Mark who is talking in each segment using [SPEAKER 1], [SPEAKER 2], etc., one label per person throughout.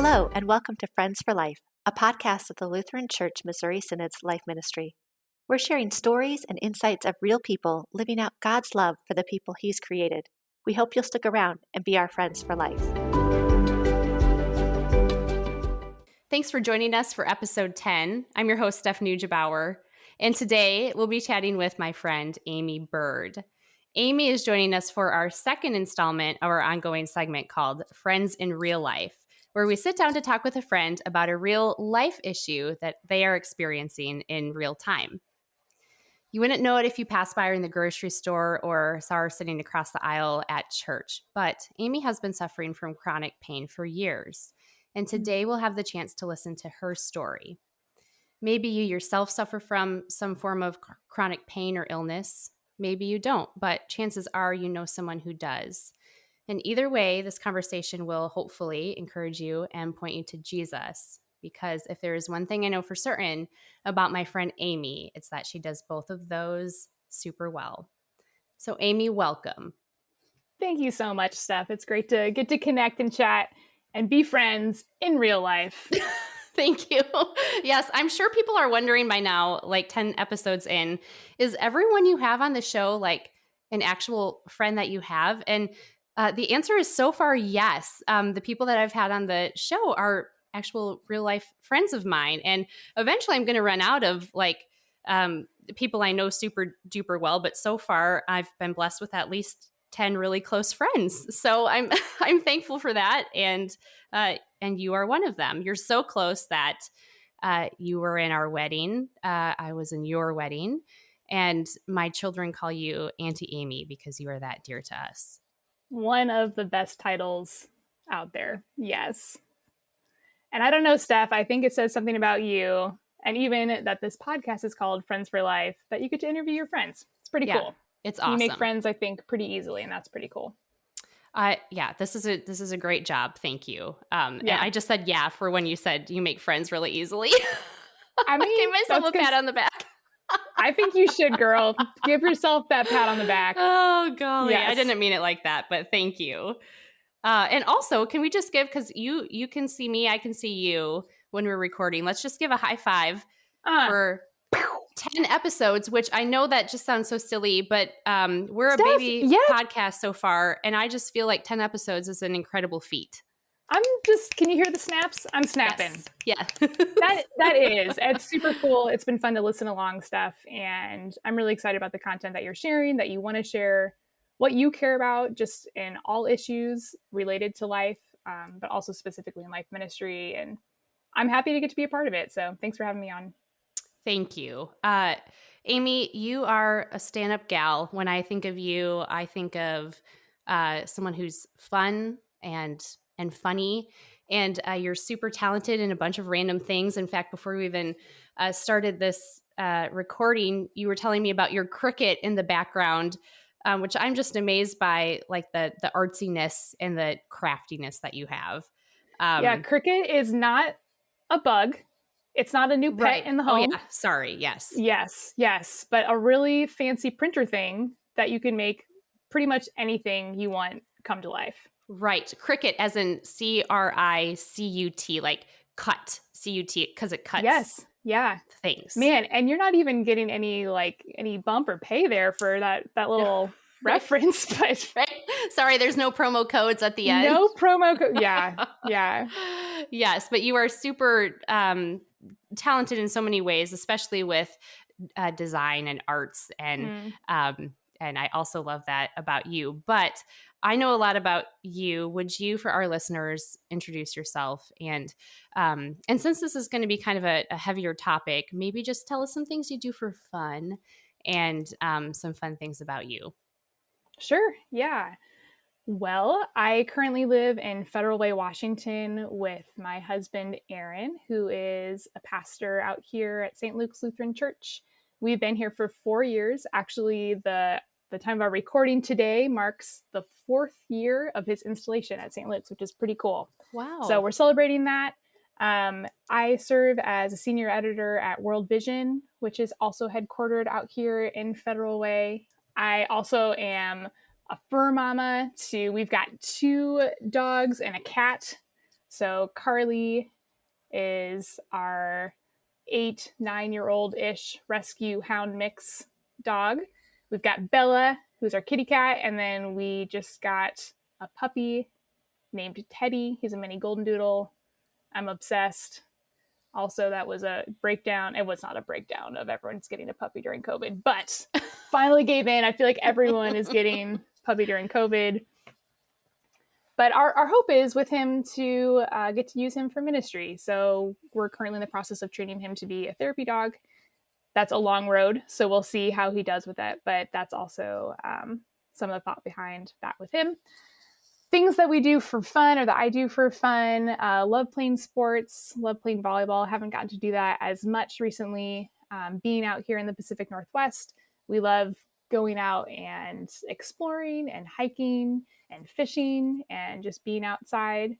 [SPEAKER 1] Hello, and welcome to Friends for Life, a podcast of the Lutheran Church Missouri Synod's Life Ministry. We're sharing stories and insights of real people living out God's love for the people He's created. We hope you'll stick around and be our friends for life.
[SPEAKER 2] Thanks for joining us for episode 10. I'm your host, Steph Nuggebauer, and today we'll be chatting with my friend, Amy Bird. Amy is joining us for our second installment of our ongoing segment called Friends in Real Life, where we sit down to talk with a friend about a real life issue that they are experiencing in real time. You wouldn't know it if you passed by her in the grocery store or saw her sitting across the aisle at church, but Amy has been suffering from chronic pain for years, and today we'll have the chance to listen to her story. Maybe you yourself suffer from some form of chronic pain or illness. Maybe you don't, but chances are you know someone who does. And either way, this conversation will hopefully encourage you and point you to Jesus. Because if there is one thing I know for certain about my friend Amy, it's that she does both of those super well. So Amy, welcome.
[SPEAKER 3] Thank you so much, Steph. It's great to get to connect and chat and be friends in real life.
[SPEAKER 2] Thank you. Yes, I'm sure people are wondering by now, like 10 episodes in, is everyone you have on the show like an actual friend that you have? And the answer is so far yes. The people that I've had on the show are actual real life friends of mine. And eventually I'm going to run out of like people I know super duper well. But so far I've been blessed with at least 10 really close friends. So I'm thankful for that. And you are one of them. You're so close that you were in our wedding. I was in your wedding. And my children call you Auntie Amy because you are that dear to us.
[SPEAKER 3] One of the best titles out there. Yes. And I don't know, Steph, I think it says something about you, and even that this podcast is called Friends for Life, that you get to interview your friends. It's pretty cool.
[SPEAKER 2] It's awesome.
[SPEAKER 3] You make friends, I think, pretty easily, and that's pretty cool.
[SPEAKER 2] This is a great job. Thank you. And I just said yeah for when you said you make friends really easily.
[SPEAKER 3] I mean,
[SPEAKER 2] give myself a pat on the back.
[SPEAKER 3] I think you should, girl. Give yourself that pat on the back.
[SPEAKER 2] Oh, golly.
[SPEAKER 3] Yes.
[SPEAKER 2] I didn't mean it like that, but thank you. And also, can we just give, because you can see me, I can see you when we're recording. Let's just give a high five for 10 episodes, which I know that just sounds so silly, but we're a baby podcast so far, and I just feel like 10 episodes is an incredible feat.
[SPEAKER 3] Can you hear the snaps? I'm snapping.
[SPEAKER 2] Yes. Yeah.
[SPEAKER 3] that is. It's super cool. It's been fun to listen along, Steph. And I'm really excited about the content that you're sharing, that you want to share what you care about just in all issues related to life, but also specifically in life ministry. And I'm happy to get to be a part of it. So thanks for having me on.
[SPEAKER 2] Thank you. Amy, you are a stand-up gal. When I think of you, I think of someone who's fun and funny, and you're super talented in a bunch of random things. In fact, before we even started this recording, you were telling me about your cricket in the background, which I'm just amazed by, like the artsiness and the craftiness that you have.
[SPEAKER 3] Cricket is not a bug. It's not a new pet in the home.
[SPEAKER 2] Oh, yeah. Sorry. Yes.
[SPEAKER 3] Yes. But a really fancy printer thing that you can make pretty much anything you want come to life.
[SPEAKER 2] Right. Cricut as in CRICUT, like cut, CUT, because it cuts.
[SPEAKER 3] Yes. Yeah.
[SPEAKER 2] Things.
[SPEAKER 3] Man, and you're not even getting any bump or pay there for that little reference. But
[SPEAKER 2] sorry, there's no promo codes at the end.
[SPEAKER 3] No promo code. Yeah.
[SPEAKER 2] Yes, but you are super talented in so many ways, especially with design and arts, and I also love that about you. But I know a lot about you. Would you, for our listeners, introduce yourself? And since this is going to be kind of a heavier topic, maybe just tell us some things you do for fun and some fun things about you.
[SPEAKER 3] Sure. Yeah. Well, I currently live in Federal Way, Washington with my husband, Aaron, who is a pastor out here at St. Luke's Lutheran Church. We've been here for 4 years. Actually, the time of our recording today marks the 4th year of his installation at St. Luke's, which is pretty cool.
[SPEAKER 2] Wow.
[SPEAKER 3] So we're celebrating that. I serve as a senior editor at World Vision, which is also headquartered out here in Federal Way. I also am a fur mama we've got 2 dogs and a cat. So Carly is our 8-9-year-old-ish rescue hound mix dog. We've got Bella, who's our kitty cat, and then we just got a puppy named Teddy. He's a mini golden doodle. I'm obsessed. Also, that was a breakdown. It was not a breakdown of everyone's getting a puppy during COVID, but finally gave in. I feel like everyone is getting puppy during COVID. But our hope is with him to get to use him for ministry. So we're currently in the process of training him to be a therapy dog. That's a long road, so we'll see how he does with it. But that's also some of the thought behind that with him. Things that we do for fun, or that I do for fun, love playing sports, love playing volleyball. Haven't gotten to do that as much recently. Being out here in the Pacific Northwest, we love going out and exploring and hiking and fishing and just being outside.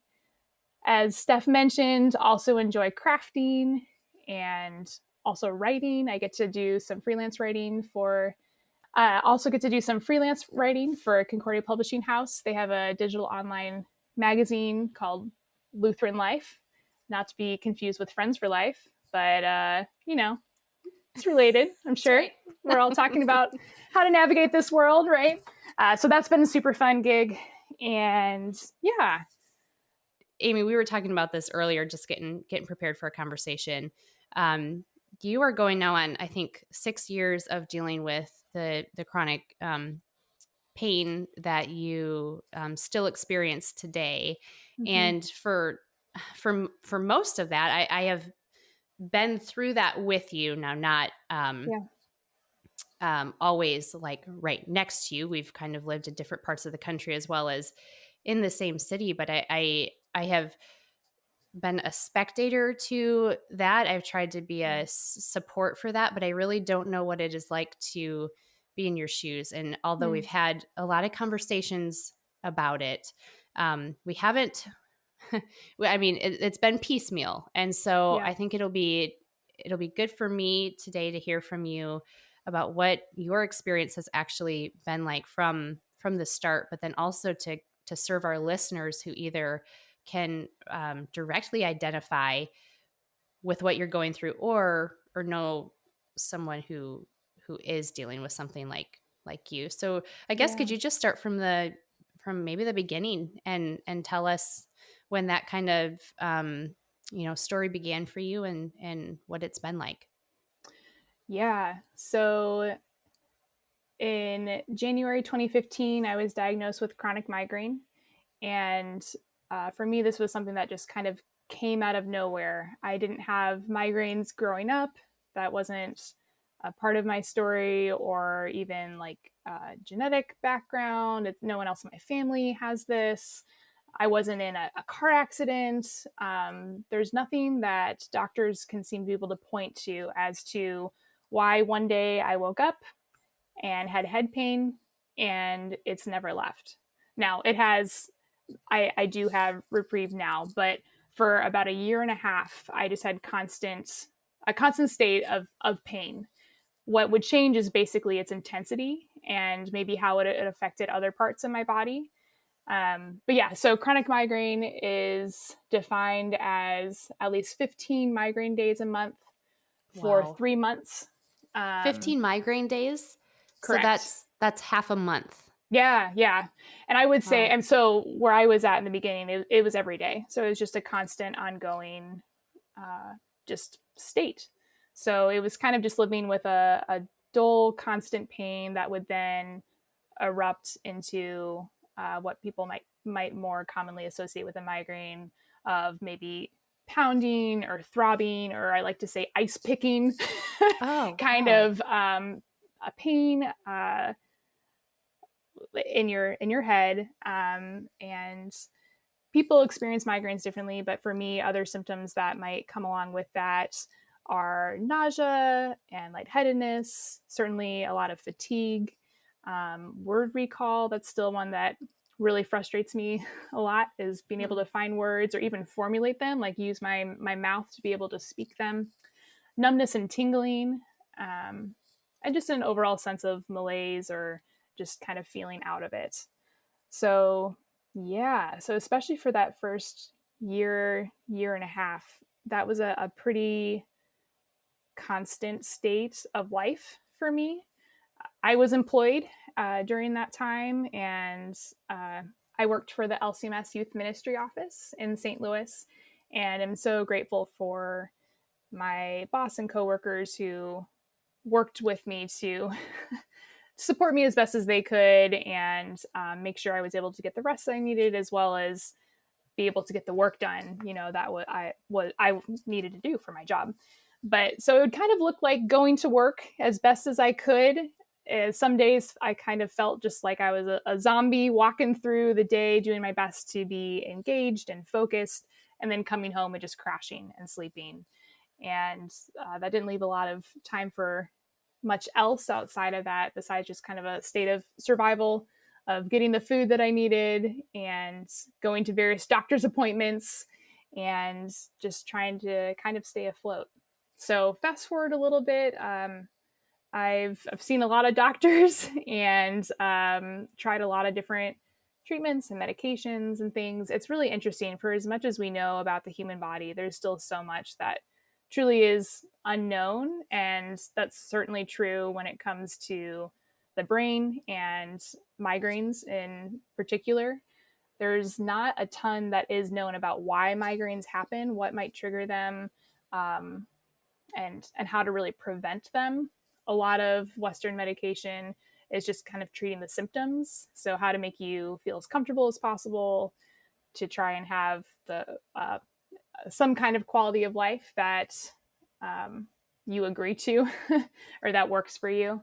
[SPEAKER 3] As Steph mentioned, also enjoy crafting and also writing. I get to do some freelance writing for Concordia Publishing House. They have a digital online magazine called Lutheran Life, not to be confused with Friends for Life, but it's related, I'm sure. Right. We're all talking about how to navigate this world, right? So that's been a super fun gig. And yeah.
[SPEAKER 2] Amy, we were talking about this earlier, just getting prepared for a conversation. You are going now on, I think, 6 years of dealing with the chronic pain that you still experience today. Mm-hmm. And for most of that, I have been through that with you now, not always like right next to you. We've kind of lived in different parts of the country as well as in the same city, but I have been a spectator to that. I've tried to be a support for that, but I really don't know what it is like to be in your shoes. And although we've had a lot of conversations about it, we haven't, I mean, it's been piecemeal. And so I think it'll be good for me today to hear from you about what your experience has actually been like from the start, but then also to serve our listeners who either can directly identify with what you're going through or know someone who is dealing with something like you. So I guess could you just start from maybe the beginning and tell us when that kind of story began for you and what it's been like?
[SPEAKER 3] Yeah. So in January 2015, I was diagnosed with chronic migraine. And for me, this was something that just kind of came out of nowhere. I didn't have migraines growing up. That wasn't a part of my story or even like genetic background. No one else in my family has this. I wasn't in a car accident. There's nothing that doctors can seem to be able to point to as to why one day I woke up and had head pain and it's never left. Now it has, I do have reprieve now, but for about a year and a half, I just had a constant state of pain. What would change is basically its intensity and maybe how it affected other parts of my body. But yeah, so chronic migraine is defined as at least 15 migraine days a month for 3 months.
[SPEAKER 2] 15 migraine days?
[SPEAKER 3] Correct.
[SPEAKER 2] So that's half a month.
[SPEAKER 3] Yeah. And I would say, and so where I was at in the beginning, it was every day. So it was just a constant ongoing just state. So it was kind of just living with a dull, constant pain that would then erupt into what people might more commonly associate with a migraine of maybe pounding or throbbing, or I like to say ice picking kind of a pain in your head. And people experience migraines differently, but for me, other symptoms that might come along with that are nausea and lightheadedness, certainly a lot of fatigue, word recall. That's still one that really frustrates me a lot, is being able to find words or even formulate them, like use my mouth to be able to speak them. Numbness and tingling, and just an overall sense of malaise or just kind of feeling out of it. So yeah, so especially for that first year and a half, that was a pretty constant state of life for me. I was employed during that time, and I worked for the LCMS Youth Ministry Office in St. Louis, and I'm so grateful for my boss and coworkers who worked with me to support me as best as they could and make sure I was able to get the rest I needed, as well as be able to get the work done, that what I needed to do for my job. But so it would kind of look like going to work as best as I could. Some days I kind of felt just like I was a zombie walking through the day, doing my best to be engaged and focused, and then coming home and just crashing and sleeping. And that didn't leave a lot of time for much else outside of that, besides just kind of a state of survival, of getting the food that I needed and going to various doctor's appointments and just trying to kind of stay afloat. So fast forward a little bit, I've seen a lot of doctors and tried a lot of different treatments and medications and things. It's really interesting. For as much as we know about the human body, there's still so much that truly is unknown. And that's certainly true when it comes to the brain and migraines in particular. There's not a ton that is known about why migraines happen, what might trigger them, and how to really prevent them. A lot of Western medication is just kind of treating the symptoms. So how to make you feel as comfortable as possible to try and have the some kind of quality of life that you agree to or that works for you.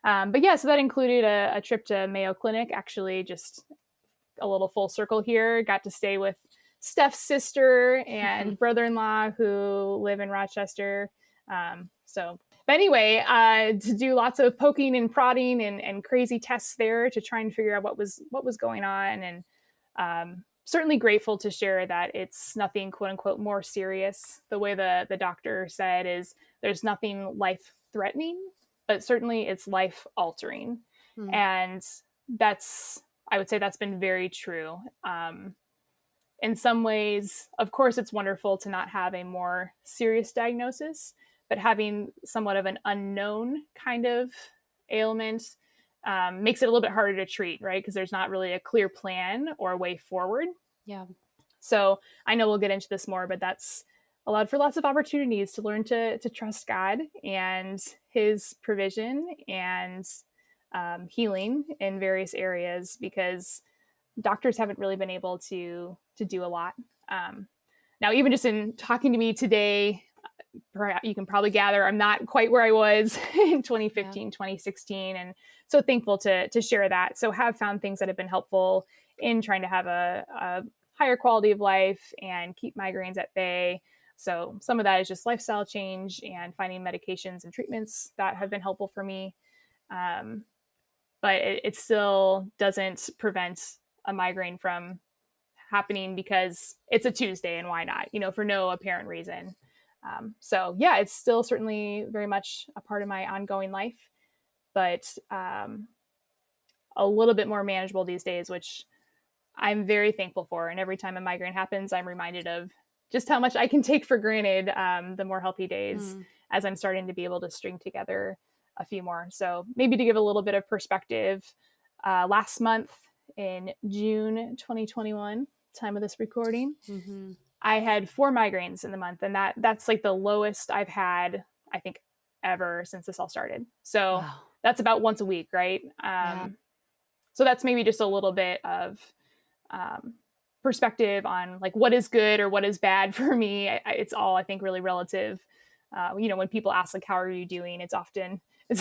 [SPEAKER 3] But yeah, so that included a trip to Mayo Clinic, actually, just a little full circle here. Got to stay with Steph's sister and brother-in-law who live in Rochester. But anyway, to do lots of poking and prodding and crazy tests there to try and figure out what was going on. And certainly grateful to share that it's nothing quote unquote more serious. The way the doctor said is there's nothing life threatening, but certainly it's life altering. And I would say that's been very true. In some ways, of course, it's wonderful to not have a more serious diagnosis, but having somewhat of an unknown kind of ailment makes it a little bit harder to treat, right? Because there's not really a clear plan or a way forward.
[SPEAKER 2] Yeah.
[SPEAKER 3] So I know we'll get into this more, but that's allowed for lots of opportunities to learn to trust God and his provision and healing in various areas, because doctors haven't really been able to do a lot. Now, even just in talking to me today, you can probably gather I'm not quite where I was in 2015, 2016. And so thankful to share that. So have found things that have been helpful in trying to have a higher quality of life and keep migraines at bay. So some of that is just lifestyle change and finding medications and treatments that have been helpful for me. But it still doesn't prevent a migraine from happening because it's a Tuesday and why not, for no apparent reason. So yeah, it's still certainly very much a part of my ongoing life, but a little bit more manageable these days, which I'm very thankful for. And every time a migraine happens, I'm reminded of just how much I can take for granted the more healthy days as I'm starting to be able to string together a few more. So maybe to give a little bit of perspective, last month in June 2021, time of this recording, I had 4 migraines in the month, and that's like the lowest I've had, I think, ever since this all started. So that's about once a week, right? So that's maybe just a little bit of perspective on like what is good or what is bad for me. It's all, I think, really relative. When people ask like, how are you doing? It's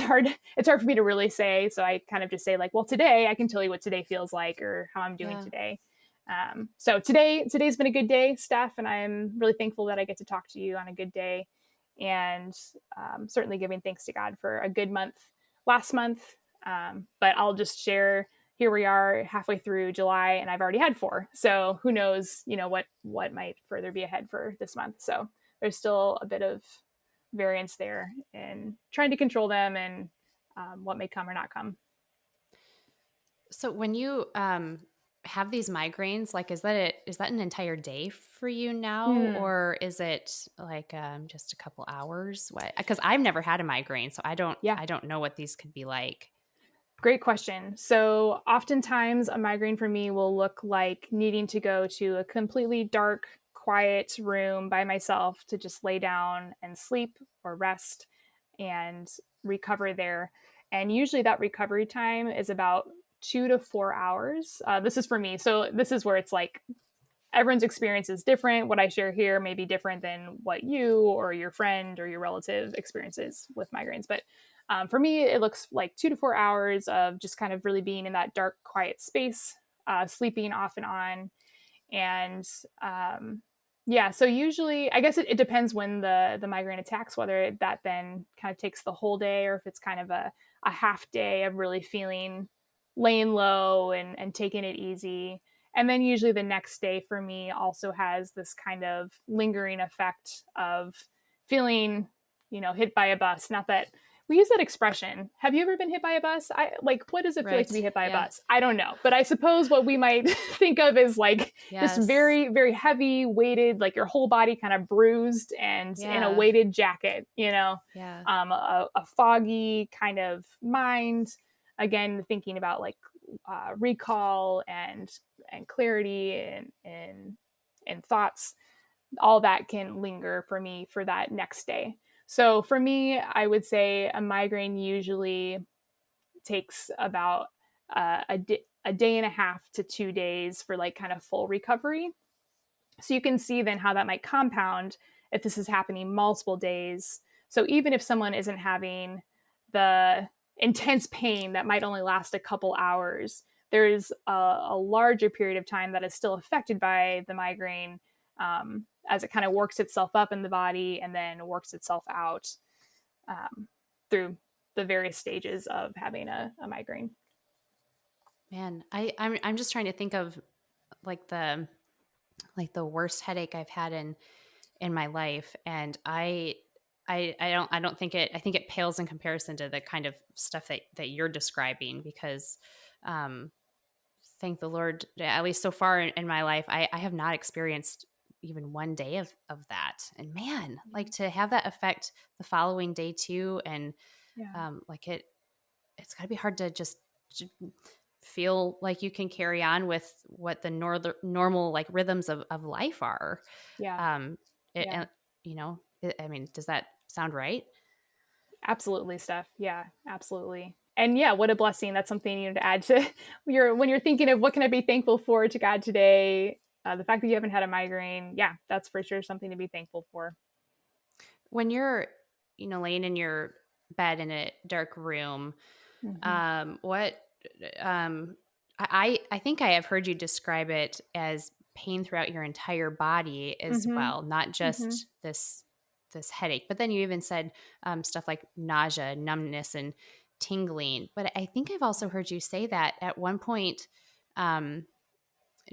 [SPEAKER 3] hard for me to really say. So I kind of just say like, well, today I can tell you what today feels like or how I'm doing today. So today's been a good day, Steph, and I'm really thankful that I get to talk to you on a good day, and certainly giving thanks to God for a good month last month. But I'll just share, here we are halfway through July and I've already had 4. So who knows, what might further be ahead for this month. So there's still a bit of variance there in trying to control them and what may come or not come.
[SPEAKER 2] So when you have these migraines, like, is that an entire day for you now,
[SPEAKER 3] Mm,
[SPEAKER 2] or is it like just a couple hours? What? Because I've never had a migraine, so
[SPEAKER 3] yeah.
[SPEAKER 2] I don't know what these could be like.
[SPEAKER 3] Great question. So, oftentimes, a migraine for me will look like needing to go to a completely dark, quiet room by myself to just lay down and sleep or rest and recover there. And usually, that recovery time is about 2 to 4 hours. This is for me. So, this is where it's like everyone's experience is different. What I share here may be different than what you or your friend or your relative experiences with migraines. But for me, it looks like 2 to 4 hours of just kind of really being in that dark, quiet space, sleeping off and on. And yeah, so usually, I guess it depends when the migraine attacks, whether that then kind of takes the whole day or if it's kind of a half day of really feeling laying low and taking it easy. And then usually the next day for me also has this kind of lingering effect of feeling, hit by a bus. Not that we use that expression. Have you ever been hit by a bus? What does it feel like to
[SPEAKER 2] Right.
[SPEAKER 3] be hit by a
[SPEAKER 2] Yeah.
[SPEAKER 3] bus? I don't know. But I suppose what we might think of is like this
[SPEAKER 2] Yes.
[SPEAKER 3] very, very heavy weighted, like your whole body kind of bruised and in a
[SPEAKER 2] Yeah.
[SPEAKER 3] weighted jacket,
[SPEAKER 2] Yeah.
[SPEAKER 3] a foggy kind of mind. Again, thinking about like recall and clarity and thoughts, all that can linger for me for that next day. So for me, I would say a migraine usually takes about a day and a half to 2 days for like kind of full recovery. So you can see then how that might compound if this is happening multiple days. So even if someone isn't having the intense pain that might only last a couple hours, there's a larger period of time that is still affected by the migraine, as it kind of works itself up in the body and then works itself out through the various stages of having a migraine.
[SPEAKER 2] Man, I'm just trying to think of like the worst headache I've had in my life, and I don't think I think it pales in comparison to the kind of stuff that you're describing, because um thank the Lord, at least so far in my life, I have not experienced even one day of that. And man, like to have that affect the following day too, and
[SPEAKER 3] Yeah.
[SPEAKER 2] like it's got to be hard to just feel like you can carry on with what the normal like rhythms of life are.
[SPEAKER 3] Yeah.
[SPEAKER 2] Um,
[SPEAKER 3] Yeah.
[SPEAKER 2] and I mean, does that sound right?
[SPEAKER 3] Absolutely, Steph. Yeah, absolutely. And yeah, what a blessing. That's something to add to your when you're thinking of what can I be thankful for to God today. The fact that you haven't had a migraine, yeah, that's for sure something to be thankful for.
[SPEAKER 2] When you're, laying in your bed in a dark room,
[SPEAKER 3] Mm-hmm.
[SPEAKER 2] what I think I have heard you describe it as pain throughout your entire body as
[SPEAKER 3] Mm-hmm.
[SPEAKER 2] well, not
[SPEAKER 3] Mm-hmm.
[SPEAKER 2] just this headache. But then you even said stuff like nausea, numbness, and tingling. But I think I've also heard you say that at one point um,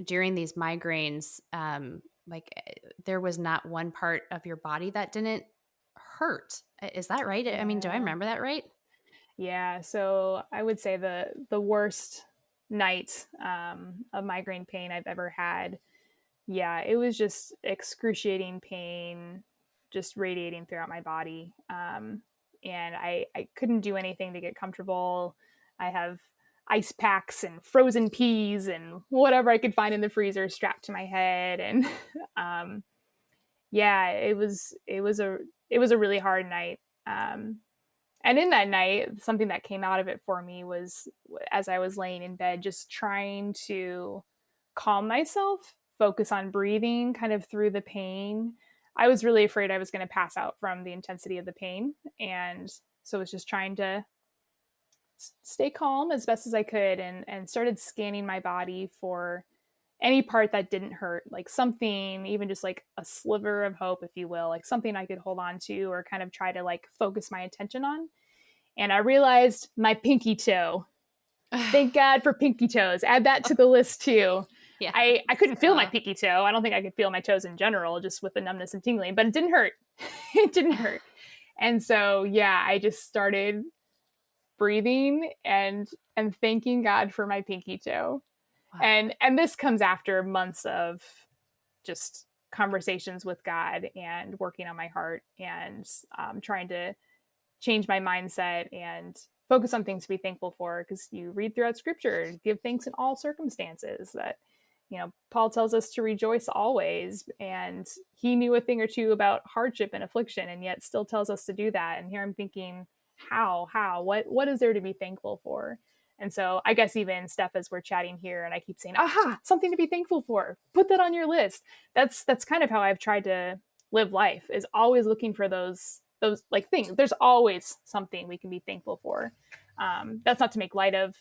[SPEAKER 2] during these migraines, there was not one part of your body that didn't hurt. Is that right? I mean, do I
[SPEAKER 3] Yeah.
[SPEAKER 2] remember that right?
[SPEAKER 3] Yeah. So I would say the worst night of migraine pain I've ever had. Yeah, it was just excruciating pain, just radiating throughout my body. And I couldn't do anything to get comfortable. I have ice packs and frozen peas and whatever I could find in the freezer strapped to my head. And um, yeah, it was a really hard night. And in that night, something that came out of it for me was as I was laying in bed, just trying to calm myself, focus on breathing kind of through the pain. I was really afraid I was going to pass out from the intensity of the pain. And so I was just trying to stay calm as best as I could and started scanning my body for any part that didn't hurt, like something, even just like a sliver of hope, if you will, like something I could hold on to or kind of try to like focus my attention on. And I realized my pinky toe. Thank God for pinky toes. Add that to the list too.
[SPEAKER 2] Yeah.
[SPEAKER 3] I couldn't feel my pinky toe. I don't think I could feel my toes in general, just with the numbness and tingling, but it didn't hurt. It didn't hurt. And so yeah, I just started breathing and thanking God for my pinky toe.
[SPEAKER 2] Wow.
[SPEAKER 3] And this comes after months of just conversations with God and working on my heart and trying to change my mindset and focus on things to be thankful for, because you read throughout scripture, give thanks in all circumstances, that Paul tells us to rejoice always, and he knew a thing or two about hardship and affliction, and yet still tells us to do that. And here I'm thinking, what is there to be thankful for? And so I guess even Steph, as we're chatting here and I keep saying, aha, something to be thankful for, put that on your list. That's kind of how I've tried to live life, is always looking for those like things. There's always something we can be thankful for. That's not to make light of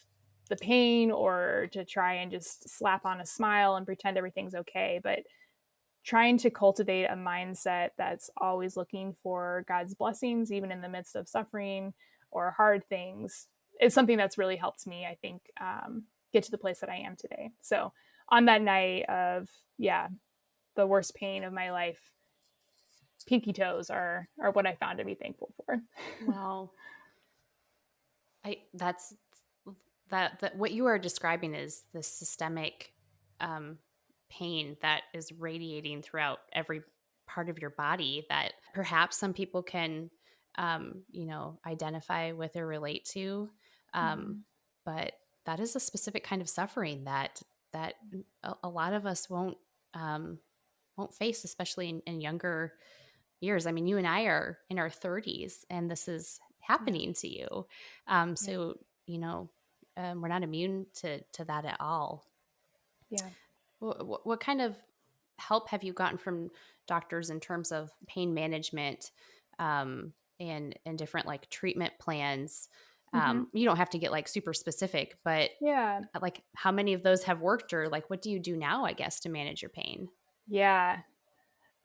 [SPEAKER 3] the pain or to try and just slap on a smile and pretend everything's okay, but trying to cultivate a mindset that's always looking for God's blessings, even in the midst of suffering or hard things, is something that's really helped me, I think, get to the place that I am today. So on that night of, the worst pain of my life, pinky toes are what I found to be thankful for.
[SPEAKER 2] Wow. That's that what you are describing is the systemic pain that is radiating throughout every part of your body that perhaps some people can identify with or relate to, but that is a specific kind of suffering that a lot of us won't face, especially in younger years. I mean, you and I are in our 30s and this is happening to you. So, we're not immune to that at all.
[SPEAKER 3] Yeah.
[SPEAKER 2] What kind of help have you gotten from doctors in terms of pain management, and different like treatment plans? You don't have to get like super specific, but like how many of those have worked, or like, what do you do now, I guess, to manage your pain?
[SPEAKER 3] Yeah.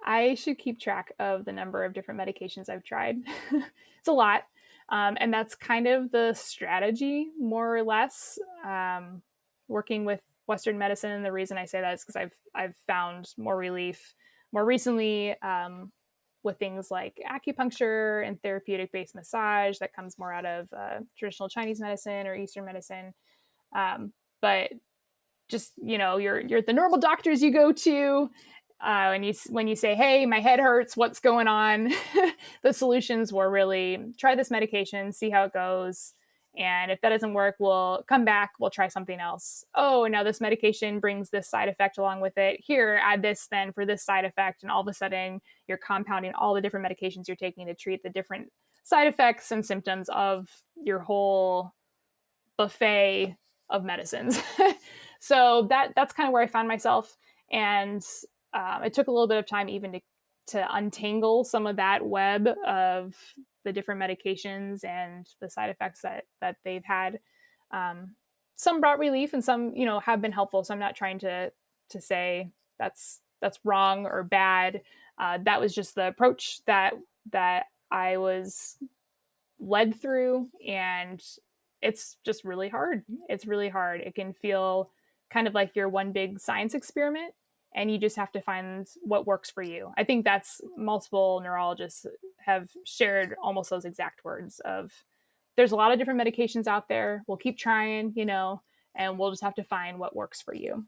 [SPEAKER 3] I should keep track of the number of different medications I've tried. It's a lot. And that's kind of the strategy, more or less, working with Western medicine. And the reason I say that is because I've found more relief more recently with things like acupuncture and therapeutic-based massage that comes more out of traditional Chinese medicine or Eastern medicine. But just, you're the normal doctors you go to, and when you say, hey, my head hurts, what's going on? The solutions were really try this medication, see how it goes. And if that doesn't work, we'll come back, we'll try something else. Oh, now this medication brings this side effect along with it. Here, add this then for this side effect. And all of a sudden you're compounding all the different medications you're taking to treat the different side effects and symptoms of your whole buffet of medicines. So that's kind of where I found myself. And it took a little bit of time even to untangle some of that web of the different medications and the side effects that they've had. Some brought relief and some, have been helpful. So I'm not trying to say that's wrong or bad. That was just the approach that I was led through, and it's just really hard. It's really hard. It can feel kind of like your one big science experiment, and you just have to find what works for you. I think that's multiple neurologists have shared almost those exact words of, there's a lot of different medications out there. We'll keep trying, and we'll just have to find what works for you.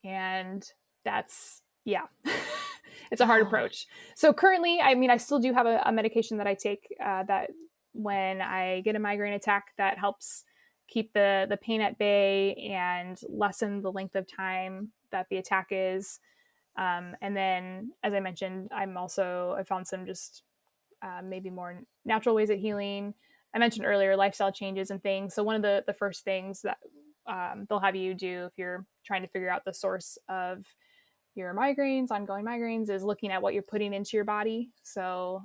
[SPEAKER 3] And that's, it's a hard approach. So currently, I still do have a medication that I take that when I get a migraine attack, that helps keep the pain at bay and lessen the length of time that the attack is. And then, as I mentioned, I found some just maybe more natural ways of healing. I mentioned earlier lifestyle changes and things. So one of the first things that they'll have you do if you're trying to figure out the source of your ongoing migraines, is looking at what you're putting into your body. So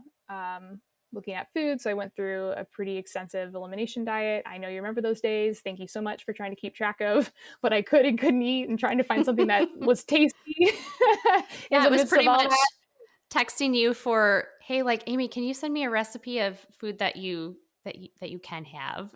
[SPEAKER 3] looking at food. So I went through a pretty extensive elimination diet. I know you remember those days. Thank you so much for trying to keep track of what I could and couldn't eat and trying to find something that was tasty.
[SPEAKER 2] Yeah, it was pretty much texting you for, hey, like, Amy, can you send me a recipe of food that you can have?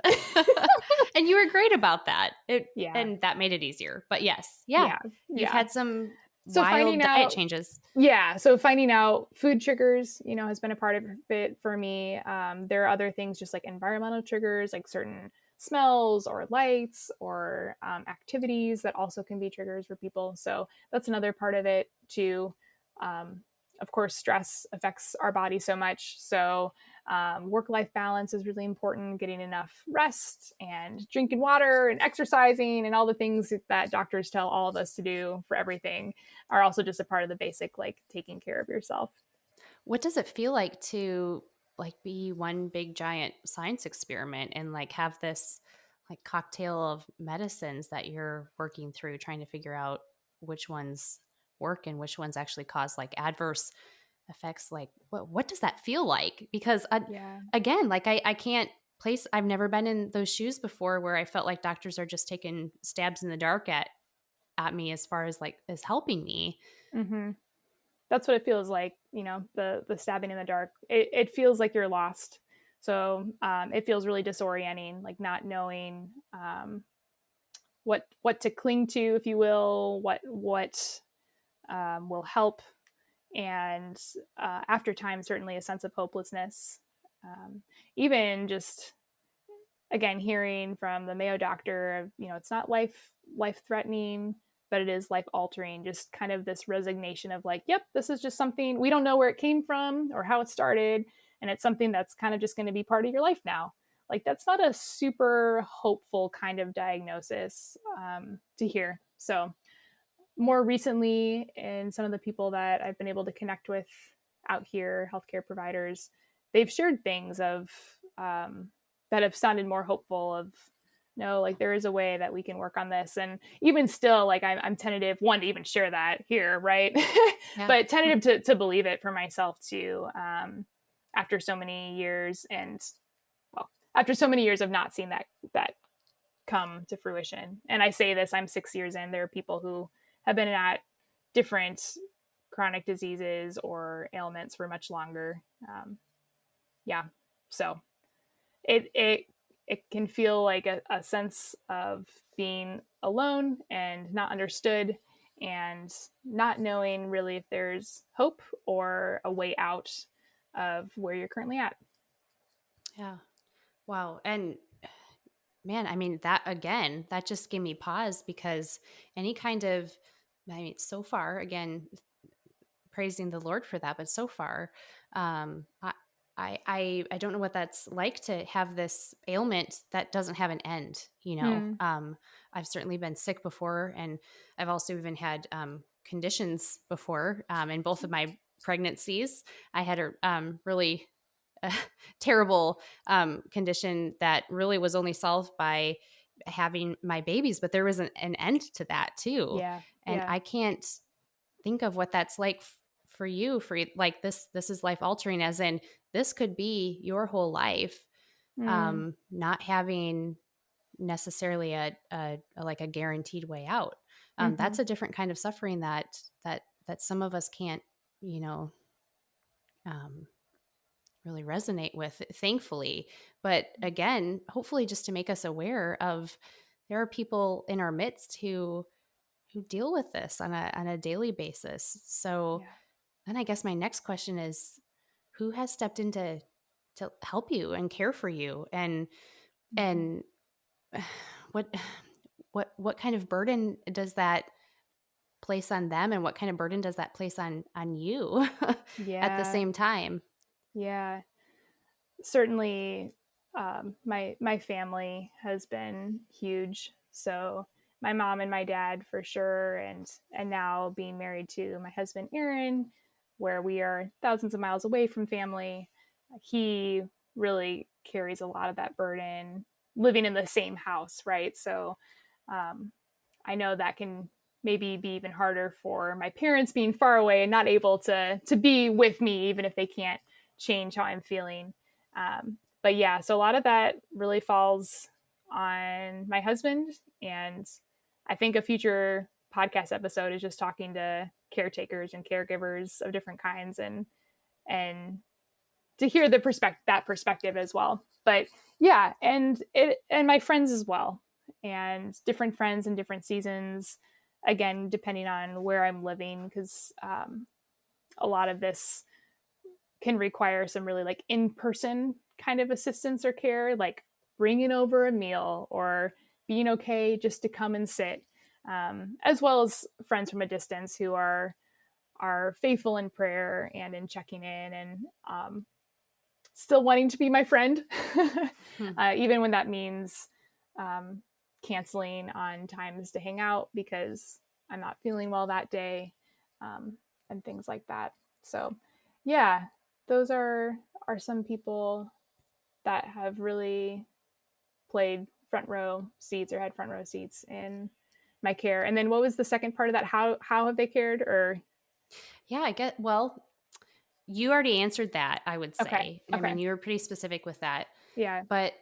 [SPEAKER 2] And you were great about that. And that made it easier. But yes, you've had some wild diet changes.
[SPEAKER 3] Yeah. So finding out food triggers, has been a part of it for me. There are other things just like environmental triggers, like certain smells or lights or activities that also can be triggers for people. So that's another part of it too. Of course, stress affects our body so much. So work-life balance is really important, getting enough rest and drinking water and exercising and all the things that doctors tell all of us to do for everything are also just a part of the basic, like taking care of yourself.
[SPEAKER 2] What does it feel like to like be one big giant science experiment and like have this like cocktail of medicines that you're working through trying to figure out which ones work and which ones actually cause like adverse effects? Like what does that feel like? Because
[SPEAKER 3] Yeah.
[SPEAKER 2] again, like I can't place, I've never been in those shoes before where I felt like doctors are just taking stabs in the dark at me as far as like as helping me.
[SPEAKER 3] Mm-hmm. That's what it feels like, the stabbing in the dark. It feels like you're lost. So it feels really disorienting, like not knowing what to cling to, if you will, what will help. And after time, certainly a sense of hopelessness. Even just, again, hearing from the Mayo doctor, it's not life threatening, but it is life altering. Just kind of this resignation of like, yep, this is just something, we don't know where it came from or how it started, and it's something that's kind of just going to be part of your life now. Like that's not a super hopeful kind of diagnosis to hear. So more recently, and some of the people that I've been able to connect with out here, healthcare providers, they've shared things of that have sounded more hopeful of, no, like there is a way that we can work on this. And even still, like I'm tentative, one, to even share that here, right?
[SPEAKER 2] Yeah.
[SPEAKER 3] But tentative to believe it for myself too, after so many years. And well, after so many years of not seeing that come to fruition. And I say this, I'm 6 years in. There are people who have been at different chronic diseases or ailments for much longer. Yeah, so it can feel like a sense of being alone and not understood, and not knowing really if there's hope or a way out of where you're currently at.
[SPEAKER 2] Yeah. Wow. And man, I mean, that again, that just gave me pause because any kind of, I mean, so far, again, praising the Lord for that, but so far, I don't know what that's like to have this ailment that doesn't have an end, you know.
[SPEAKER 3] Hmm.
[SPEAKER 2] I've certainly been sick before, and I've also even had conditions before. In both of my pregnancies, I had a really terrible condition that really was only solved by having my babies, but there was an end to that too.
[SPEAKER 3] Yeah.
[SPEAKER 2] And
[SPEAKER 3] Yeah.
[SPEAKER 2] I can't think of what that's like for you, like this is life altering, as in this could be your whole life,
[SPEAKER 3] Mm.
[SPEAKER 2] not having necessarily a like a guaranteed way out.
[SPEAKER 3] Mm-hmm.
[SPEAKER 2] That's a different kind of suffering that some of us can't, you know, um, really resonate with, thankfully. But again, hopefully just to make us aware of, there are people in our midst who deal with this on a daily basis. So
[SPEAKER 3] Yeah.
[SPEAKER 2] then I guess my next question is, who has stepped in to help you and care for you,
[SPEAKER 3] Mm-hmm.
[SPEAKER 2] and what what kind of burden does that place on them, and what kind of burden does that place on you at the
[SPEAKER 3] Yeah.
[SPEAKER 2] same time?
[SPEAKER 3] Yeah. Certainly, my family has been huge. So my mom and my dad for sure, and now being married to my husband Aaron, where we are thousands of miles away from family, he really carries a lot of that burden living in the same house, right? So um, I know that can maybe be even harder for my parents being far away and not able to be with me, even if they can't change how I'm feeling. But yeah, so a lot of that really falls on my husband. And I think a future podcast episode is just talking to caretakers and caregivers of different kinds, and to hear that perspective as well. But yeah, and my friends as well, and different friends in different seasons, again depending on where I'm living, because a lot of this can require some really like in-person kind of assistance or care, like bringing over a meal or being okay just to come and sit, as well as friends from a distance who are faithful in prayer and in checking in, and still wanting to be my friend, even when that means canceling on times to hang out because I'm not feeling well that day, and things like that. So yeah, those are some people that have really played front row seats or had front row seats in my care. And then what was the second part of that? How have they cared? Or
[SPEAKER 2] Yeah, I get, well, you already answered that, I would
[SPEAKER 3] okay.
[SPEAKER 2] say. I mean, you were pretty specific with that.
[SPEAKER 3] Yeah.
[SPEAKER 2] But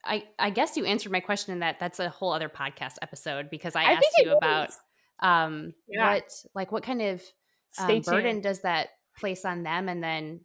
[SPEAKER 2] I guess you answered my question in that that's a whole other podcast episode, because I
[SPEAKER 3] I think
[SPEAKER 2] asked you
[SPEAKER 3] it
[SPEAKER 2] about
[SPEAKER 3] is. Yeah.
[SPEAKER 2] what kind of
[SPEAKER 3] Stay
[SPEAKER 2] burden
[SPEAKER 3] tuned.
[SPEAKER 2] does that place on them? And then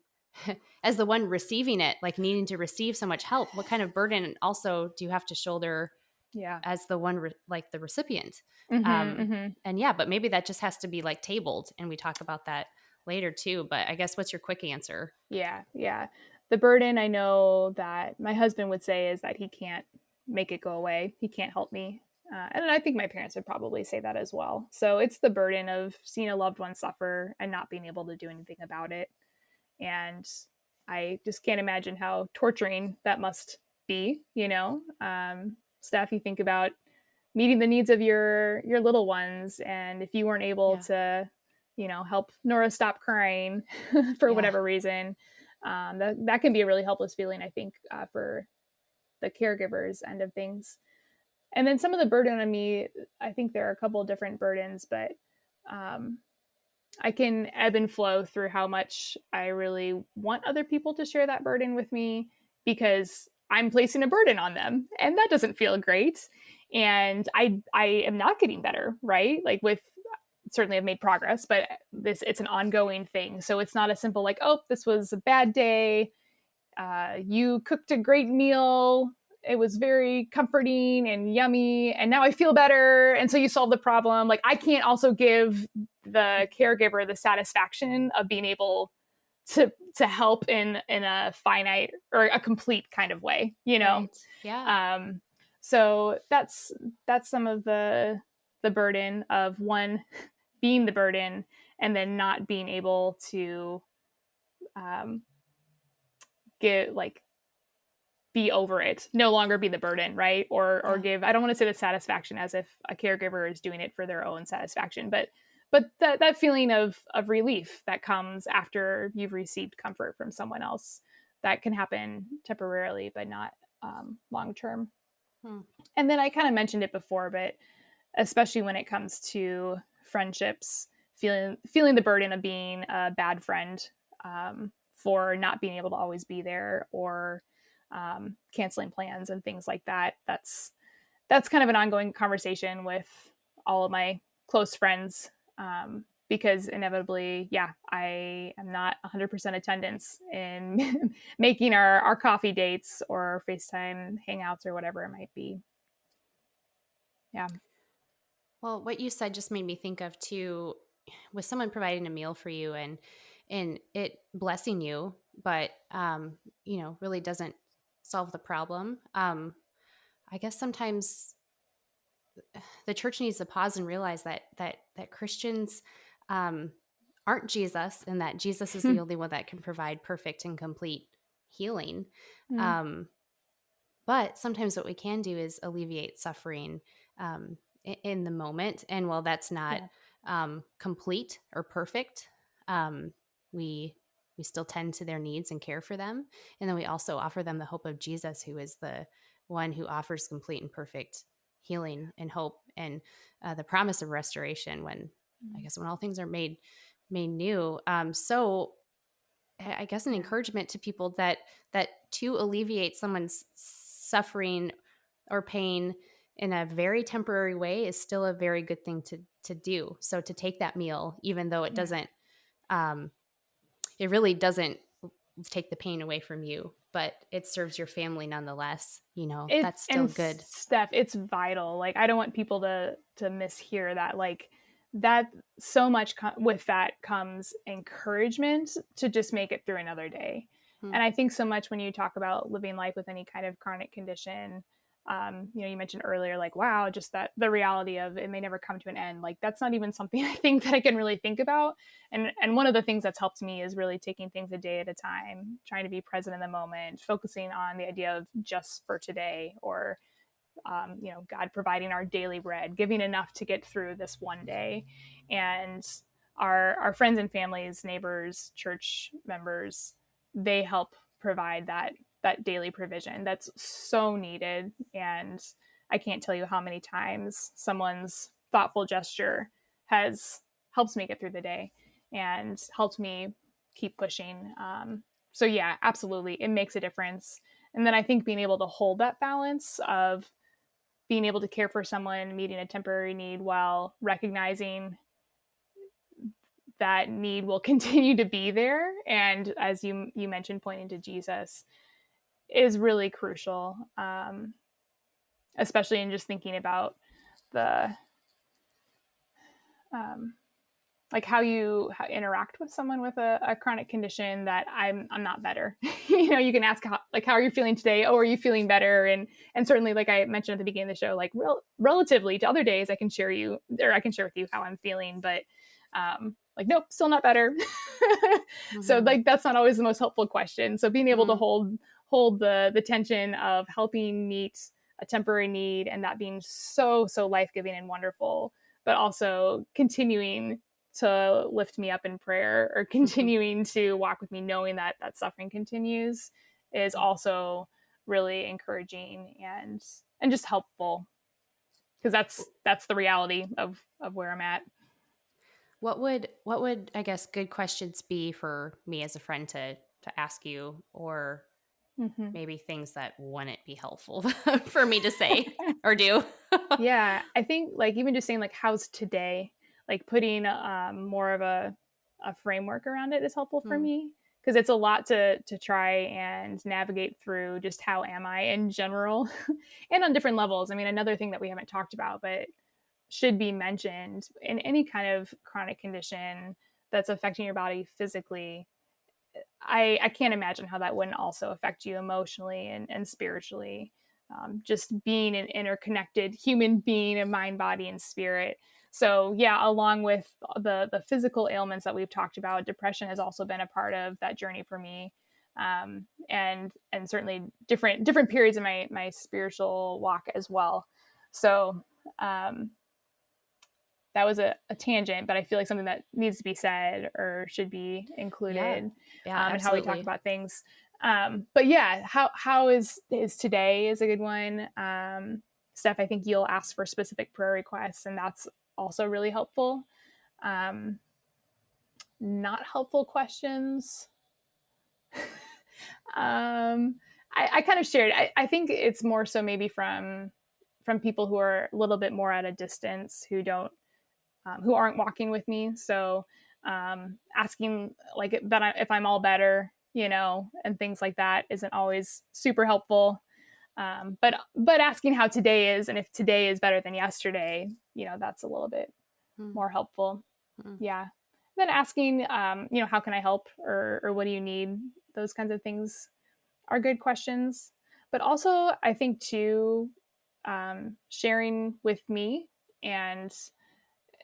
[SPEAKER 2] as the one receiving it, like needing to receive so much help, what kind of burden also do you have to shoulder
[SPEAKER 3] Yeah.
[SPEAKER 2] as the one like the recipient?
[SPEAKER 3] Mm-hmm.
[SPEAKER 2] And yeah, but maybe that just has to be like tabled, and we talk about that later too. But I guess what's your quick answer?
[SPEAKER 3] Yeah. Yeah. The burden I know that my husband would say is that he can't make it go away. He can't help me. And I think my parents would probably say that as well. So it's the burden of seeing a loved one suffer and not being able to do anything about it. And I just can't imagine how torturing that must be, Steph, you think about meeting the needs of your little ones, and if you weren't able
[SPEAKER 2] Yeah.
[SPEAKER 3] to help Nora stop crying for
[SPEAKER 2] Yeah.
[SPEAKER 3] whatever reason, that can be a really helpless feeling, I think, for the caregivers end of things. And then some of the burden on me, I think there are a couple of different burdens, but I can ebb and flow through how much I really want other people to share that burden with me, because I'm placing a burden on them, and that doesn't feel great. And I am not getting better, right? Like, with certainly I've made progress, but it's an ongoing thing. So it's not a simple like, oh, this was a bad day. You cooked a great meal. It was very comforting and yummy, and now I feel better. And so you solve the problem. Like, I can't also give the caregiver the satisfaction of being able to help in a finite or a complete kind of way,
[SPEAKER 2] Right. Yeah.
[SPEAKER 3] So that's some of the burden of one being the burden, and then not being able to get like be over it, no longer be the burden, right? Or give, I don't want to say the satisfaction as if a caregiver is doing it for their own satisfaction, but that feeling of relief that comes after you've received comfort from someone else, that can happen temporarily, but not long term. And then I kind of mentioned it before, but especially when it comes to friendships, feeling the burden of being a bad friend, for not being able to always be there, or canceling plans and things like that. That's kind of an ongoing conversation with all of my close friends, because inevitably, yeah, I am not 100% attendance in making our coffee dates or FaceTime hangouts or whatever it might be. Yeah.
[SPEAKER 2] Well, what you said just made me think of too, with someone providing a meal for you and it blessing you, but really doesn't solve the problem. I guess sometimes the church needs to pause and realize that Christians aren't Jesus, and that Jesus is the only one that can provide perfect and complete healing. But sometimes what we can do is alleviate suffering in the moment. And while that's not complete or perfect, we still tend to their needs and care for them. And then we also offer them the hope of Jesus, who is the one who offers complete and perfect healing and hope, and the promise of restoration when all things are made new. So I guess an encouragement to people that to alleviate someone's suffering or pain in a very temporary way is still a very good thing to do. So to take that meal, even though it doesn't, it really doesn't take the pain away from you, but it serves your family nonetheless. That's still good.
[SPEAKER 3] Steph, it's vital. Like, I don't want people to mishear that. Like, that so much with that comes encouragement to just make it through another day. And I think so much when you talk about living life with any kind of chronic condition, you mentioned earlier, like, wow, just that the reality of it may never come to an end. Like, that's not even something I think that I can really think about. And one of the things that's helped me is really taking things a day at a time, trying to be present in the moment, focusing on the idea of just for today, or God providing our daily bread, giving enough to get through this one day. And our friends and families, neighbors, church members, they help provide that daily provision that's so needed. And I can't tell you how many times someone's thoughtful gesture has helped me get through the day and helped me keep pushing. So yeah, absolutely, it makes a difference. And then I think being able to hold that balance of being able to care for someone meeting a temporary need while recognizing that need will continue to be there, and as you mentioned, pointing to Jesus, is really crucial, especially in just thinking about the like how you interact with someone with a chronic condition that I'm not better. You can ask how are you feeling today? Oh, are you feeling better? And certainly, like I mentioned at the beginning of the show, like relatively to other days, I can share with you how I'm feeling, but like, nope, still not better. So like, that's not always the most helpful question. So being able to hold the tension of helping meet a temporary need, and that being so life-giving and wonderful, but also continuing to lift me up in prayer, or continuing to walk with me knowing that that suffering continues, is also really encouraging and just helpful, because that's the reality of where I'm at.
[SPEAKER 2] What would I guess good questions be for me as a friend to ask you, or maybe things that wouldn't be helpful for me to say or do?
[SPEAKER 3] Yeah, I think like even just saying like, how's today, like putting more of a framework around it is helpful for me, because it's a lot to try and navigate through. Just how am I in general and on different levels. I mean, another thing that we haven't talked about but should be mentioned in any kind of chronic condition that's affecting your body physically, I can't imagine how that wouldn't also affect you emotionally and spiritually. Just being an interconnected human being of mind, body, and spirit. So yeah, along with the physical ailments that we've talked about, depression has also been a part of that journey for me, and certainly different periods of my spiritual walk as well. So that was a tangent, but I feel like something that needs to be said or should be included, in how we talk about things. But yeah, how is today is a good one. Steph, I think you'll ask for specific prayer requests, and that's also really helpful. Not helpful questions. I kind of shared. I think it's more so maybe from people who are a little bit more at a distance, who aren't walking with me. So asking like that if I'm all better, and things like that isn't always super helpful. But asking how today is, and if today is better than yesterday, that's a little bit more helpful. Yeah. Then asking, how can I help, or what do you need? Those kinds of things are good questions. But also, I think too, sharing with me, and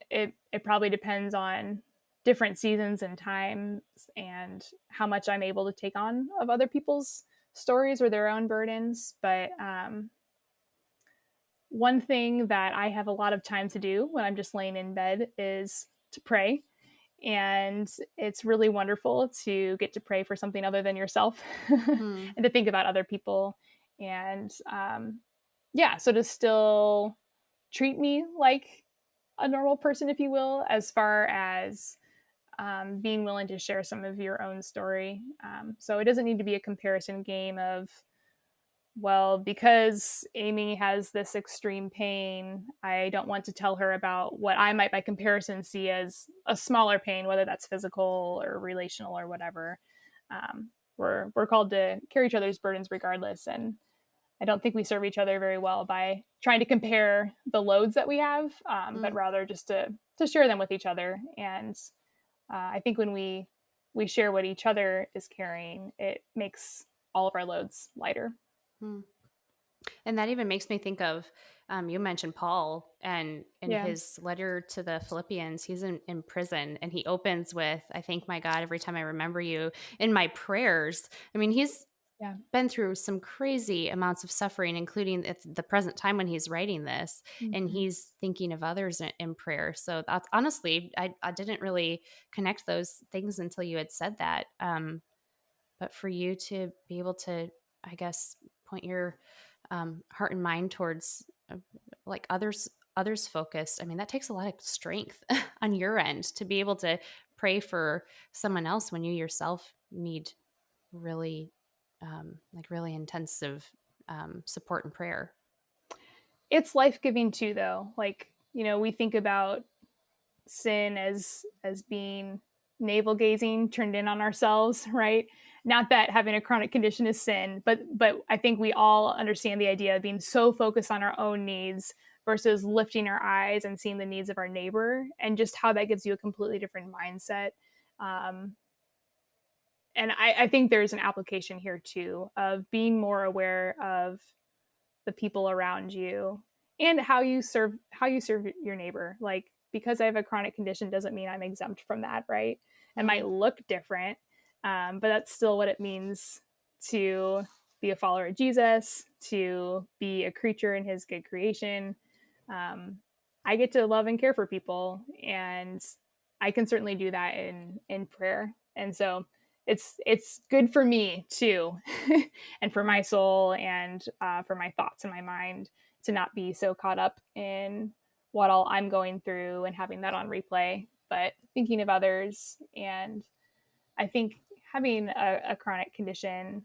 [SPEAKER 3] it probably depends on different seasons and times and how much I'm able to take on of other people's stories or their own burdens. But one thing that I have a lot of time to do when I'm just laying in bed is to pray. And it's really wonderful to get to pray for something other than yourself and to think about other people. And so to still treat me like a normal person, if you will, as far as being willing to share some of your own story. So it doesn't need to be a comparison game of, well, because Amy has this extreme pain, I don't want to tell her about what I might by comparison see as a smaller pain, whether that's physical or relational or whatever. We're called to carry each other's burdens regardless. And I don't think we serve each other very well by trying to compare the loads that we have, but rather just to share them with each other. And I think when we we share what each other is carrying, it makes all of our loads lighter.
[SPEAKER 2] And that even makes me think of, you mentioned Paul, and in
[SPEAKER 3] Yeah.
[SPEAKER 2] his letter to the Philippians, he's in prison, and he opens with, I thank my God every time I remember you in my prayers. I mean, he's
[SPEAKER 3] Yeah.
[SPEAKER 2] been through some crazy amounts of suffering, including at the present time when he's writing this, and he's thinking of others in prayer. So that's honestly, I didn't really connect those things until you had said that. But for you to be able to, I guess, point your heart and mind towards like others focused, I mean, that takes a lot of strength on your end to be able to pray for someone else when you yourself need really like really intensive support and prayer.
[SPEAKER 3] It's life-giving too, though. Like, we think about sin as being navel gazing, turned in on ourselves, right? Not that having a chronic condition is sin, but I think we all understand the idea of being so focused on our own needs versus lifting our eyes and seeing the needs of our neighbor, and just how that gives you a completely different mindset. And I think there's an application here too of being more aware of the people around you and how you serve your neighbor. Like, because I have a chronic condition doesn't mean I'm exempt from that, right? It might look different, but that's still what it means to be a follower of Jesus, to be a creature in his good creation. I get to love and care for people, and I can certainly do that in prayer. And so it's good for me too, and for my soul, and for my thoughts and my mind, to not be so caught up in what all I'm going through and having that on replay, but thinking of others. And I think having a chronic condition